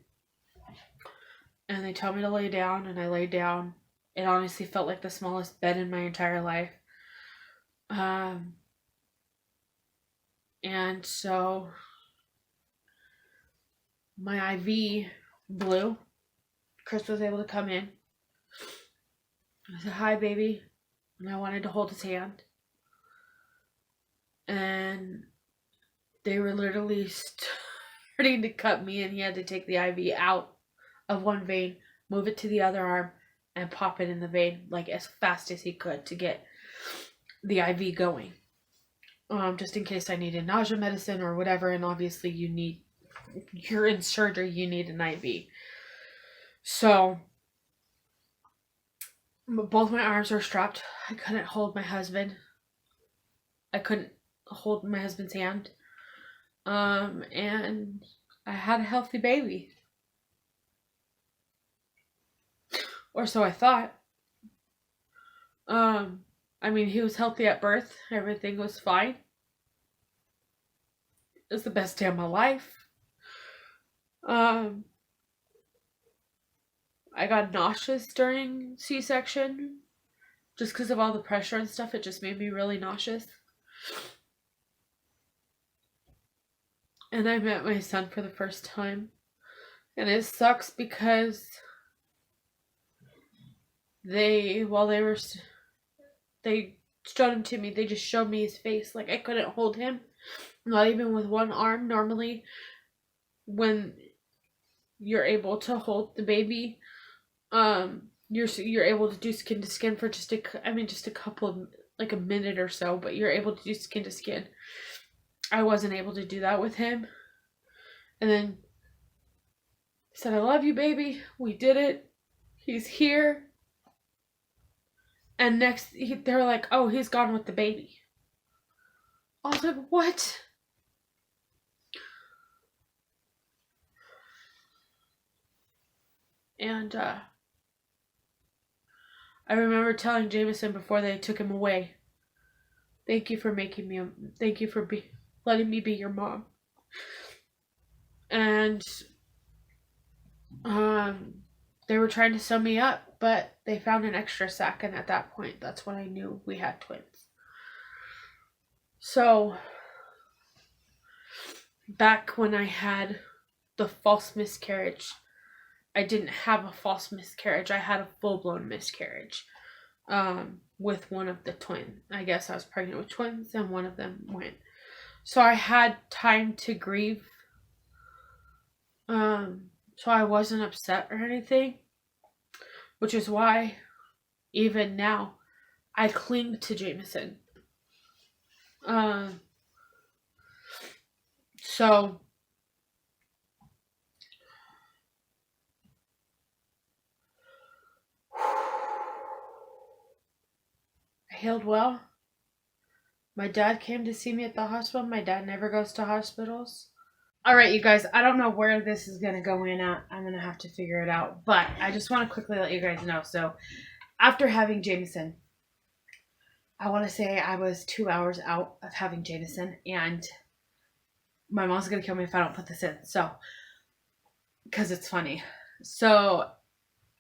and they told me to lay down, and I laid down. It honestly felt like the smallest bed in my entire life. And so my IV blew. Chris was able to come in. I said, hi, baby. And I wanted to hold his hand. And they were literally starting to cut me, and he had to take the IV out of one vein, move it to the other arm, and pop it in the vein like as fast as he could to get the IV going. Just in case I needed nausea medicine or whatever, and obviously you're in surgery, you need an IV. So both my arms were strapped. I couldn't hold my husband. I couldn't hold my husband's hand. And I had a healthy baby. Or so I thought. I mean, he was healthy at birth. Everything was fine. It was the best day of my life. I got nauseous during C-section. Just because of all the pressure and stuff, it just made me really nauseous. And I met my son for the first time. And it sucks because they showed him to me, they just showed me his face. Like, I couldn't hold him. Not even with one arm. Normally, when you're able to hold the baby, you're able to do skin to skin for just a couple of, like, a minute or so, but you're able to do skin to skin. I wasn't able to do that with him. And then he said, "I love you, baby. We did it. He's here." And next, they were like, "Oh, he's gone with the baby." I was like, "What?" And I remember telling Jameson before they took him away, "Thank you for letting me be your mom." And they were trying to sew me up, but they found an extra sac, and at that point, that's when I knew we had twins. So, back when I had the false miscarriage, I didn't have a false miscarriage. I had a full-blown miscarriage with one of the twins. I guess I was pregnant with twins, and one of them went. So I had time to grieve. So I wasn't upset or anything, which is why even now I cling to Jameson. So I healed well. My dad came to see me at the hospital. My dad never goes to hospitals. Alright, you guys, I don't know where this is going to go in at. I'm going to have to figure it out. But I just want to quickly let you guys know. So, after having Jameson, I want to say I was 2 hours out of having Jameson. And my mom's going to kill me if I don't put this in. So, because it's funny. So,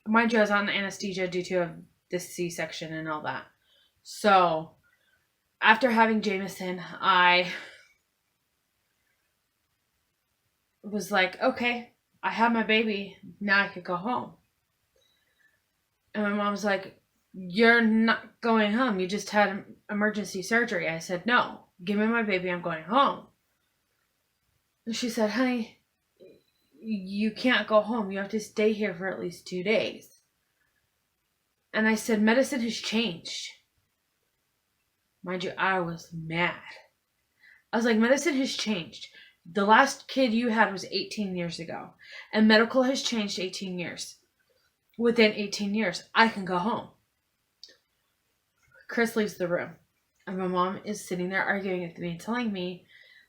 mind you, I was on anesthesia due to this C-section and all that. So, after having Jameson, I was like, okay, I have my baby, now I could go home. And my mom was like, "You're not going home, you just had emergency surgery." I said, "No, give me my baby, I'm going home." And she said, "Honey, you can't go home, you have to stay here for at least 2 days." And I said, "Medicine has changed." Mind you, I was mad. I was like, medicine has changed. The last kid you had was 18 years ago. And medical has changed 18 years. Within 18 years, I can go home. Chris leaves the room. And my mom is sitting there arguing with me, telling me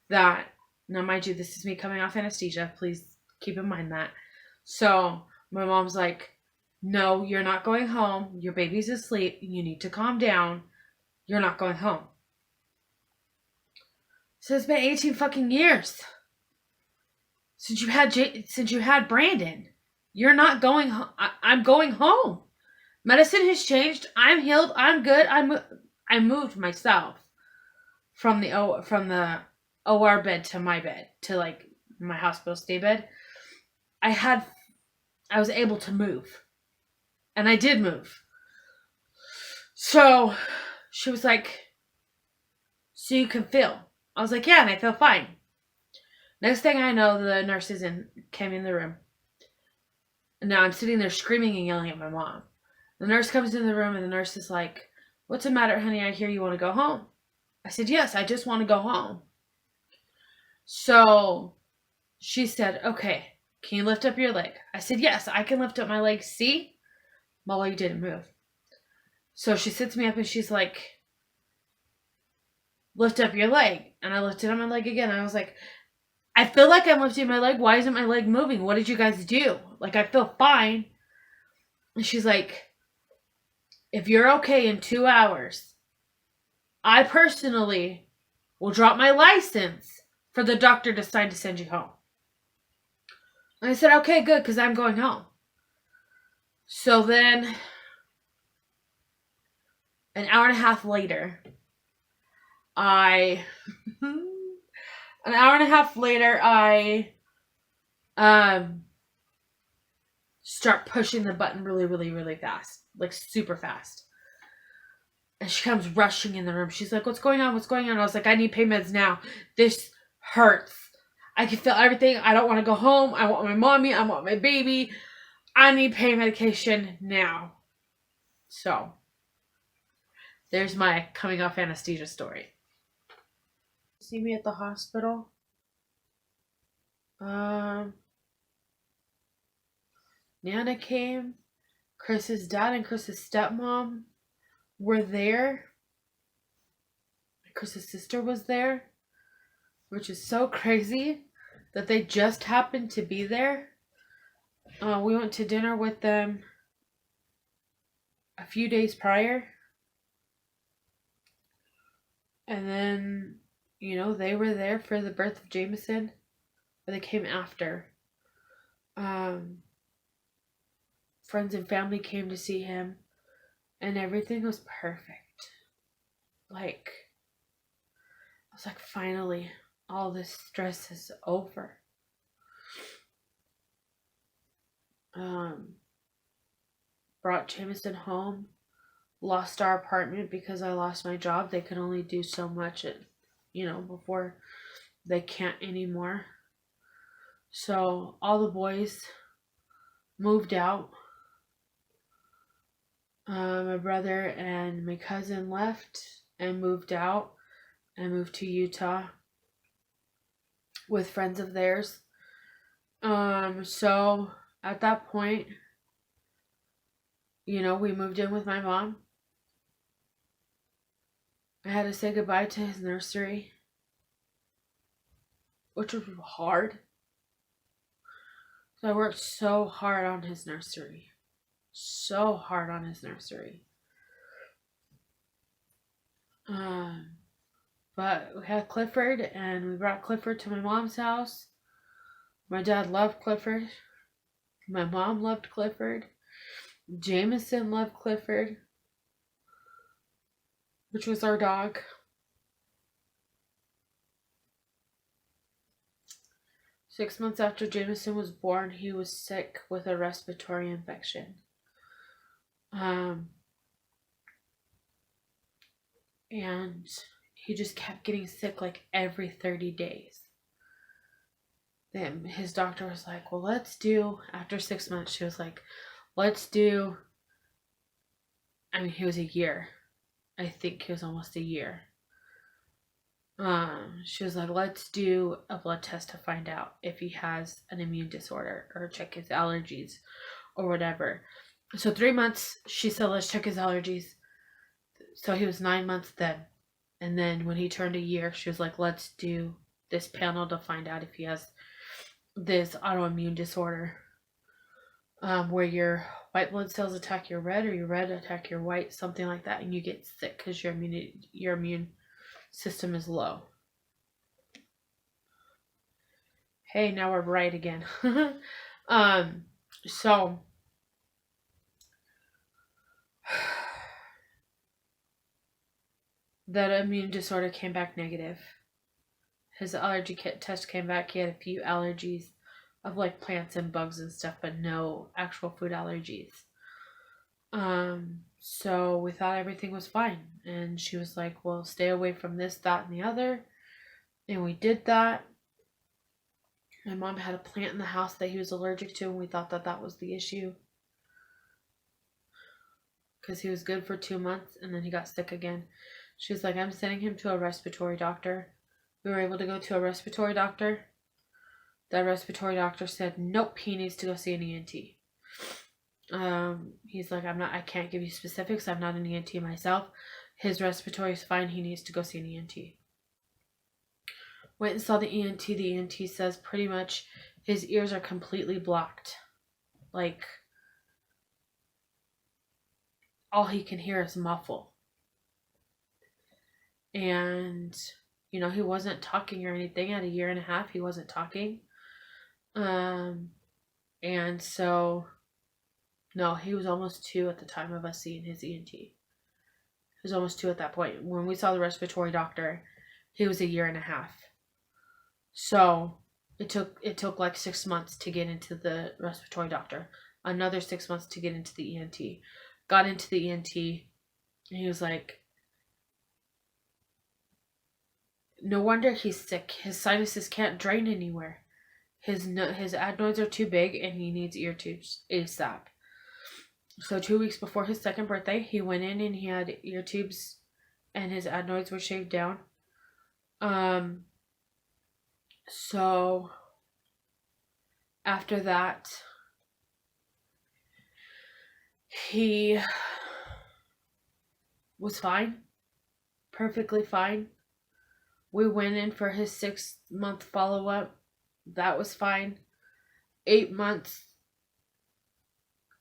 that, now mind you, this is me coming off anesthesia. Please keep in mind that. So my mom's like, "No, you're not going home. Your baby's asleep. You need to calm down. You're not going home." So it's been 18 fucking years since you had Brandon. You're not going home. I'm going home. Medicine has changed. I'm healed. I'm good. I moved myself from the OR bed to my bed, to like my hospital stay bed. I was able to move, and I did move. So she was like, "So you can feel?" I was like, "Yeah," and I feel fine. Next thing I know, the nurses came in the room. And now I'm sitting there screaming and yelling at my mom. The nurse comes in the room, and the nurse is like, "What's the matter, honey? I hear you want to go home." I said, "Yes, I just want to go home." So she said, "Okay, can you lift up your leg?" I said, "Yes, I can lift up my leg. See? My leg didn't move." So she sits me up and she's like, "Lift up your leg." And I lifted up my leg again. I was like, "I feel like I'm lifting my leg. Why isn't my leg moving? What did you guys do? Like, I feel fine." And she's like, "If you're okay in 2 hours, I personally will drop my license for the doctor to sign to send you home." And I said, "Okay, good, because I'm going home." So then, an hour and a half later, I start pushing the button really, really, really fast, like super fast. And she comes rushing in the room. She's like, "What's going on? What's going on?" I was like, "I need pain meds now. This hurts. I can feel everything. I don't want to go home. I want my mommy. I want my baby. I need pain medication now." So, there's my coming off anesthesia story. See me at the hospital. Nana came. Chris's dad and Chris's stepmom were there. Chris's sister was there, which is so crazy that they just happened to be there. We went to dinner with them a few days prior. And then, they were there for the birth of Jameson, but they came after. Friends and family came to see him, and everything was perfect. Like, I was like, finally, all this stress is over. Brought Jameson home, lost our apartment because I lost my job. They could only do so much before they can't anymore. So all the boys moved out. My brother and my cousin left and moved out and moved to Utah with friends of theirs. So at that point, we moved in with my mom. I had to say goodbye to his nursery, which was hard. So I worked so hard on his nursery. But we had Clifford, and we brought Clifford to my mom's house. My dad loved Clifford. My mom loved Clifford. Jameson loved Clifford, which was our dog. Six months after Jameson was born, he was sick with a respiratory infection. And he just kept getting sick like every 30 days. Then his doctor was like, well, after 6 months, she was like, he was a year. I think he was almost a year. She was like, let's do a blood test to find out if he has an immune disorder or check his allergies or whatever. So 3 months, she said, let's check his allergies. So he was 9 months then. And then when he turned a year, she was like, let's do this panel to find out if he has this autoimmune disorder. Where your white blood cells attack your red or your red attack your white, something like that, and you get sick because your immune system is low. Hey, now we're right again. So that immune disorder came back negative. His allergy test came back. He had a few allergies of like plants and bugs and stuff, but no actual food allergies. So we thought everything was fine. And she was like, well, stay away from this, that, and the other. And we did that. My mom had a plant in the house that he was allergic to, and we thought that was the issue. Because he was good for 2 months, and then he got sick again. She was like, I'm sending him to a respiratory doctor. We were able to go to a respiratory doctor. That respiratory doctor said, nope, he needs to go see an ENT. He's like, I can't give you specifics. I'm not an ENT myself. His respiratory is fine. He needs to go see an ENT. Went and saw the ENT. The ENT says pretty much his ears are completely blocked. Like, all he can hear is muffle. And, he wasn't talking or anything. At a year and a half, he wasn't talking. And so No, he was almost 2 at the time of us seeing his ENT. He was almost 2 at that point. When we saw the respiratory doctor, he was 1.5 years. So it took like 6 months to get into the respiratory doctor. Another 6 months to get into the ENT. Got into the ENT, and he was like, no wonder he's sick. His sinuses can't drain anywhere. His adenoids are too big, and he needs ear tubes ASAP. So 2 weeks before his 2nd birthday, he went in and he had ear tubes, and his adenoids were shaved down. So after that, he was fine, perfectly fine. We went in for his 6-month follow-up. That was fine. 8 months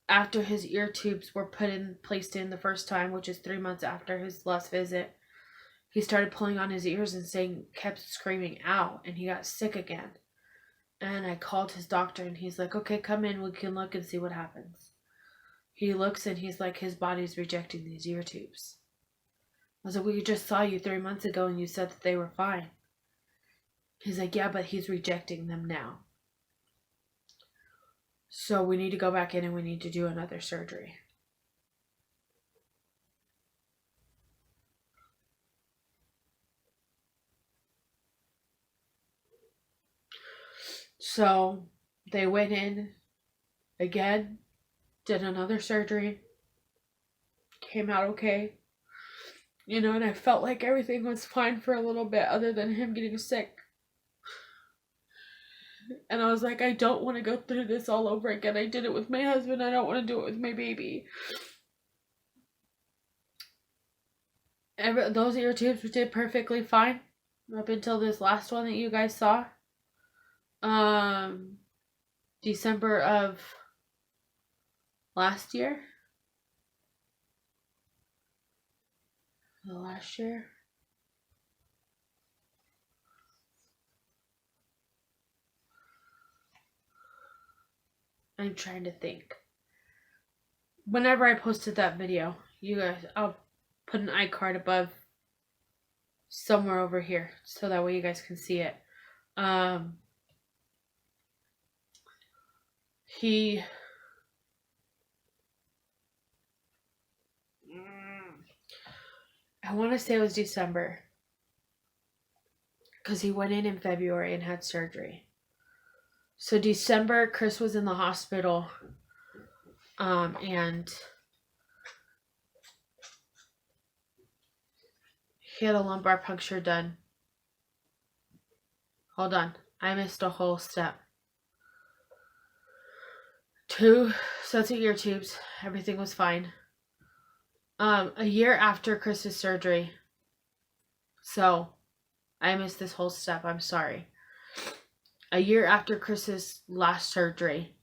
after his ear tubes were placed in the first time, which is 3 months after his last visit, he started pulling on his ears and kept screaming out, and he got sick again. And I called his doctor, and he's like, okay, come in, we can look and see what happens. He looks, and he's like, his body's rejecting these ear tubes. I was like, we just saw you 3 months ago, and you said that they were fine. He's like, yeah, but he's rejecting them now. So we need to go back in, and we need to do another surgery. So they went in again, did another surgery, came out okay. You know, and I felt like everything was fine for a little bit other than him getting sick. And I was like, I don't want to go through this all over again. I did it with my husband. I don't want to do it with my baby. Those ear tubes did perfectly fine up until this last one that you guys saw. December of last year. Last year. I'm trying to think. Whenever I posted that video, you guys, I'll put an iCard above somewhere over here so that way you guys can see it. I want to say it was December, because he went in February and had surgery. So December, Chris was in the hospital, and he had a lumbar puncture done. Hold on, I missed a whole step. 2 sets of ear tubes, everything was fine. A year after Chris's surgery, so I missed this whole step, I'm sorry. A year after Chris's last surgery,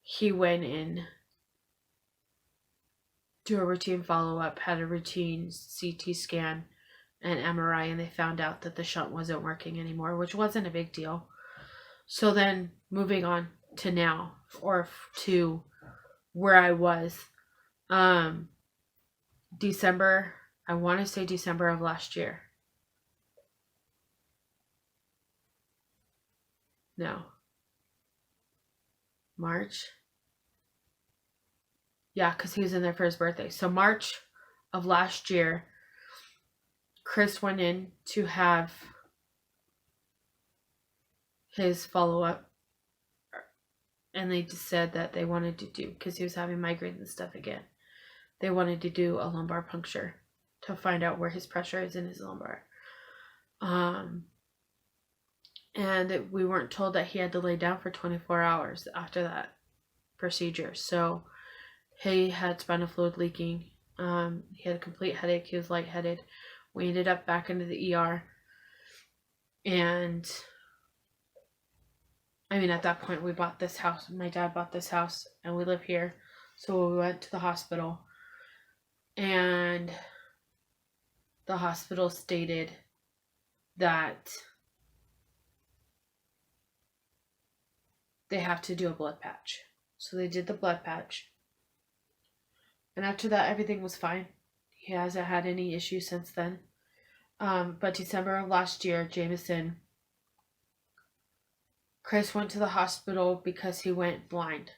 he went in to a routine follow-up, had a routine CT scan and MRI, and they found out that the shunt wasn't working anymore, which wasn't a big deal. So then moving on to now, or to where I was, December, I want to say December of last year. No. March? Yeah, because he was in there for his birthday. So March of last year, Chris went in to have his follow-up, and they just said that they wanted to do, because he was having migraines and stuff again, they wanted to do a lumbar puncture to find out where his pressure is in his lumbar. And we weren't told that he had to lay down for 24 hours after that procedure. So he had spinal fluid leaking. He had a complete headache. He was lightheaded. We ended up back into the ER. And I mean, at that point, we bought this house. My dad bought this house, and we live here. So we went to the hospital. And the hospital stated that they have to do a blood patch. So they did the blood patch. And after that, everything was fine. He hasn't had any issues since then. But December of last year, Chris went to the hospital because he went blind.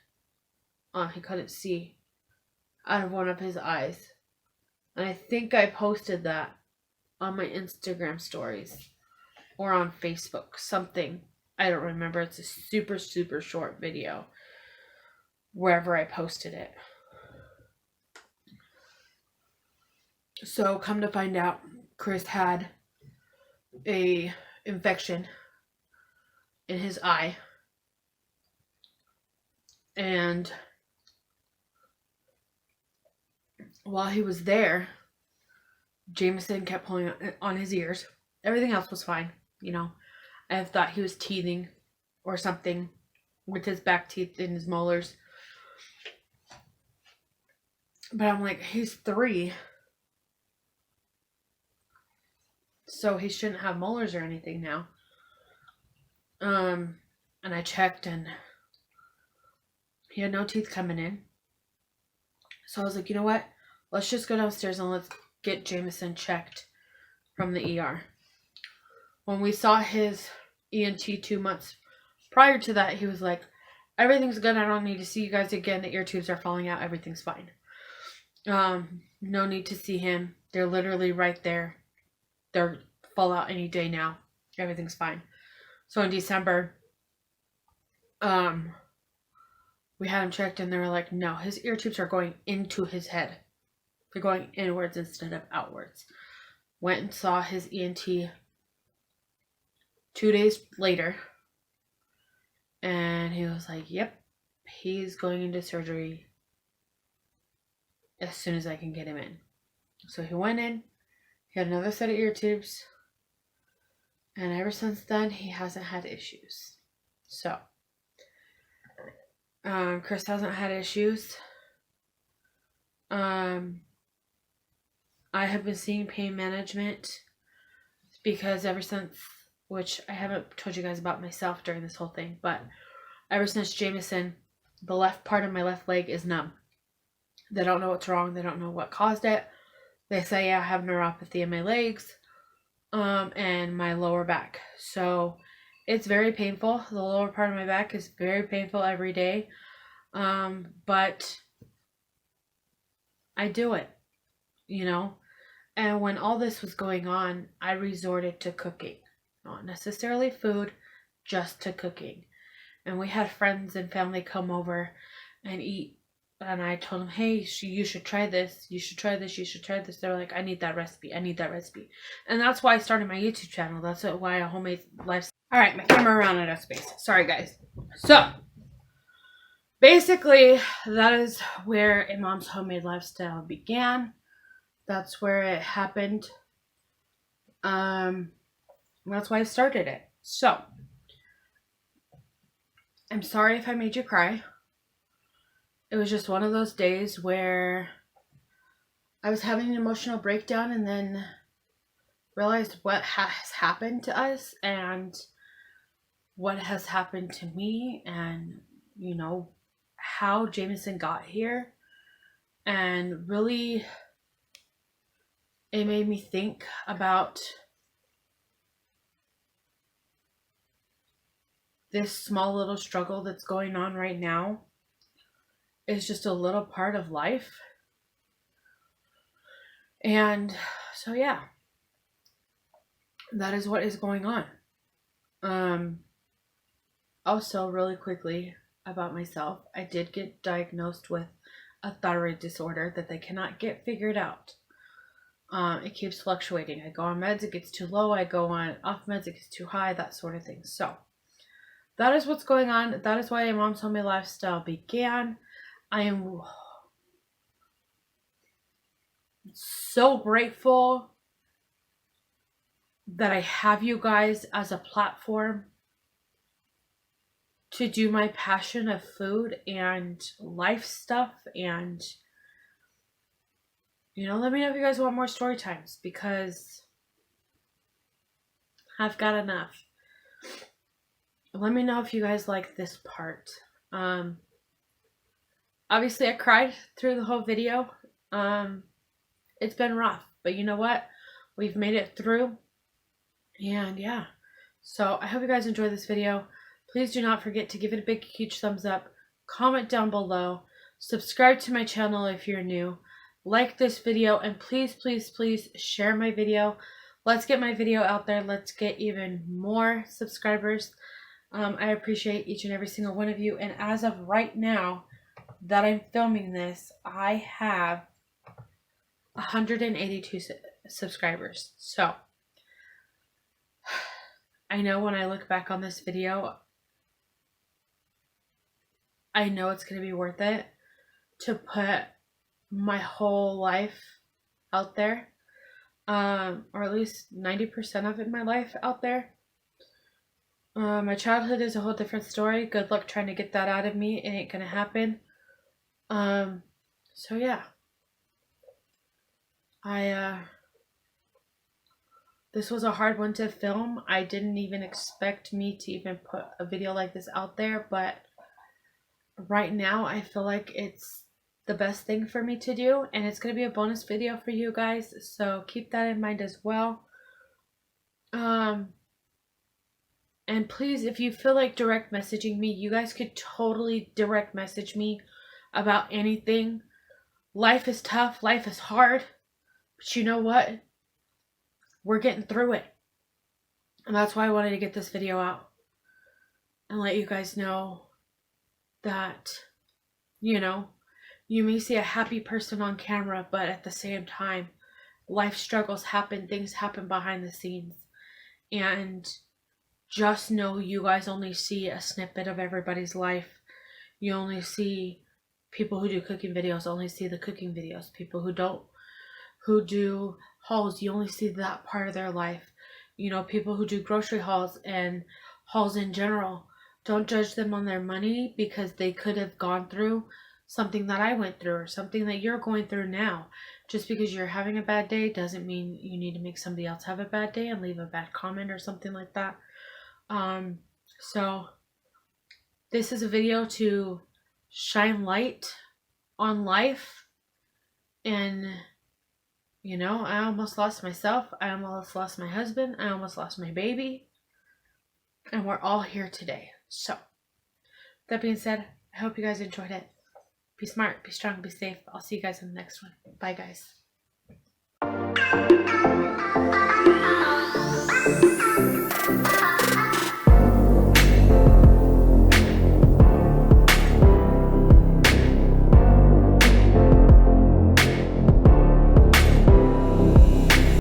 He couldn't see out of one of his eyes. And I think I posted that on my Instagram stories or on Facebook, something. I don't remember. It's a super, super short video wherever I posted it. So come to find out, Chris had a infection in his eye, and while he was there, Jameson kept pulling on his ears. Everything else was fine, you know. I thought he was teething or something with his back teeth and his molars. But I'm like, he's 3. So he shouldn't have molars or anything now. And I checked and he had no teeth coming in. So I was like, you know what? Let's just go downstairs and let's get Jameson checked from the ER. When we saw his ENT 2 months prior to that, he was like, everything's good. I don't need to see you guys again. The ear tubes are falling out. Everything's fine. No need to see him. They're literally right there. They'll fall out any day now. Everything's fine. So in December, we had him checked and they were like, no, his ear tubes are going into his head. They're going inwards instead of outwards. Went and saw his ENT 2 days later. And he was like, yep, he's going into surgery as soon as I can get him in. So he went in. He had another set of ear tubes. And ever since then, he hasn't had issues. So, Chris hasn't had issues. I have been seeing pain management because ever since, which I haven't told you guys about myself during this whole thing, but ever since Jameson, the left part of my left leg is numb. They don't know what's wrong. They don't know what caused it. They say I have neuropathy in my legs, and my lower back. So it's very painful. The lower part of my back is very painful every day. But I do it, you know. And when all this was going on, I resorted to cooking. Not necessarily food, just to cooking. And we had friends and family come over and eat. And I told them, hey, you should try this. You should try this. You should try this. They're like, I need that recipe. I need that recipe. And that's why I started my YouTube channel. That's why a homemade lifestyle. All right, my camera ran out of space. Sorry, guys. So, basically, that is where a mom's homemade lifestyle began. That's where it happened. That's why I started it. So, I'm sorry if I made you cry. It was just one of those days where I was having an emotional breakdown and then realized what has happened to us and what has happened to me and, you know, how Jameson got here. And really, it made me think about this small little struggle that's going on right now. Is just a little part of life. And so yeah, that is what is going on. Also, really quickly about myself, I did get diagnosed with a thyroid disorder that they cannot get figured out. It keeps fluctuating. I go on meds, it gets too low. I go on off meds, it gets too high, that sort of thing. So that is what's going on. That is why a mom's homemade lifestyle began. I am so grateful that I have you guys as a platform to do my passion of food and life stuff. And, you know, let me know if you guys want more story times because I've got enough. Let me know if you guys like this part. Obviously, I cried through the whole video. It's been rough, but you know what? We've made it through. And yeah, so I hope you guys enjoyed this video. Please do not forget to give it a big, huge thumbs up. Comment down below. Subscribe to my channel if you're new. Like this video, and please, please, please share my video. Let's get my video out there. Let's get even more subscribers. I appreciate each and every single one of you. And as of right now that I'm filming this, I have 182 subscribers. So I know when I look back on this video, I know it's going to be worth it to put my whole life out there, or at least 90% of my life out there. My childhood is a whole different story. Good luck trying to get that out of me. It ain't going to happen. So yeah. This was a hard one to film. I didn't even expect me to even put a video like this out there, but right now I feel like it's the best thing for me to do, and it's going to be a bonus video for you guys, so keep that in mind as well. And please, if you feel like direct messaging me, you guys could totally direct message me about anything. Life is tough, life is hard, but you know what? We're getting through it. And that's why I wanted to get this video out and let you guys know that, you know, you may see a happy person on camera, but at the same time, life struggles happen, things happen behind the scenes. And just know you guys only see a snippet of everybody's life. You only see people who do cooking videos, only see the cooking videos. People who do hauls, you only see that part of their life. You know, people who do grocery hauls and hauls in general, don't judge them on their money, because they could have gone through something that I went through or something that you're going through now. Just because you're having a bad day doesn't mean you need to make somebody else have a bad day and leave a bad comment or something like that. So this is a video to shine light on life. And you know, I almost lost myself. I almost lost my husband. I almost lost my baby. And we're all here today. So, that being said, I hope you guys enjoyed it. Be smart, be strong, be safe. I'll see you guys in the next one. Bye, guys.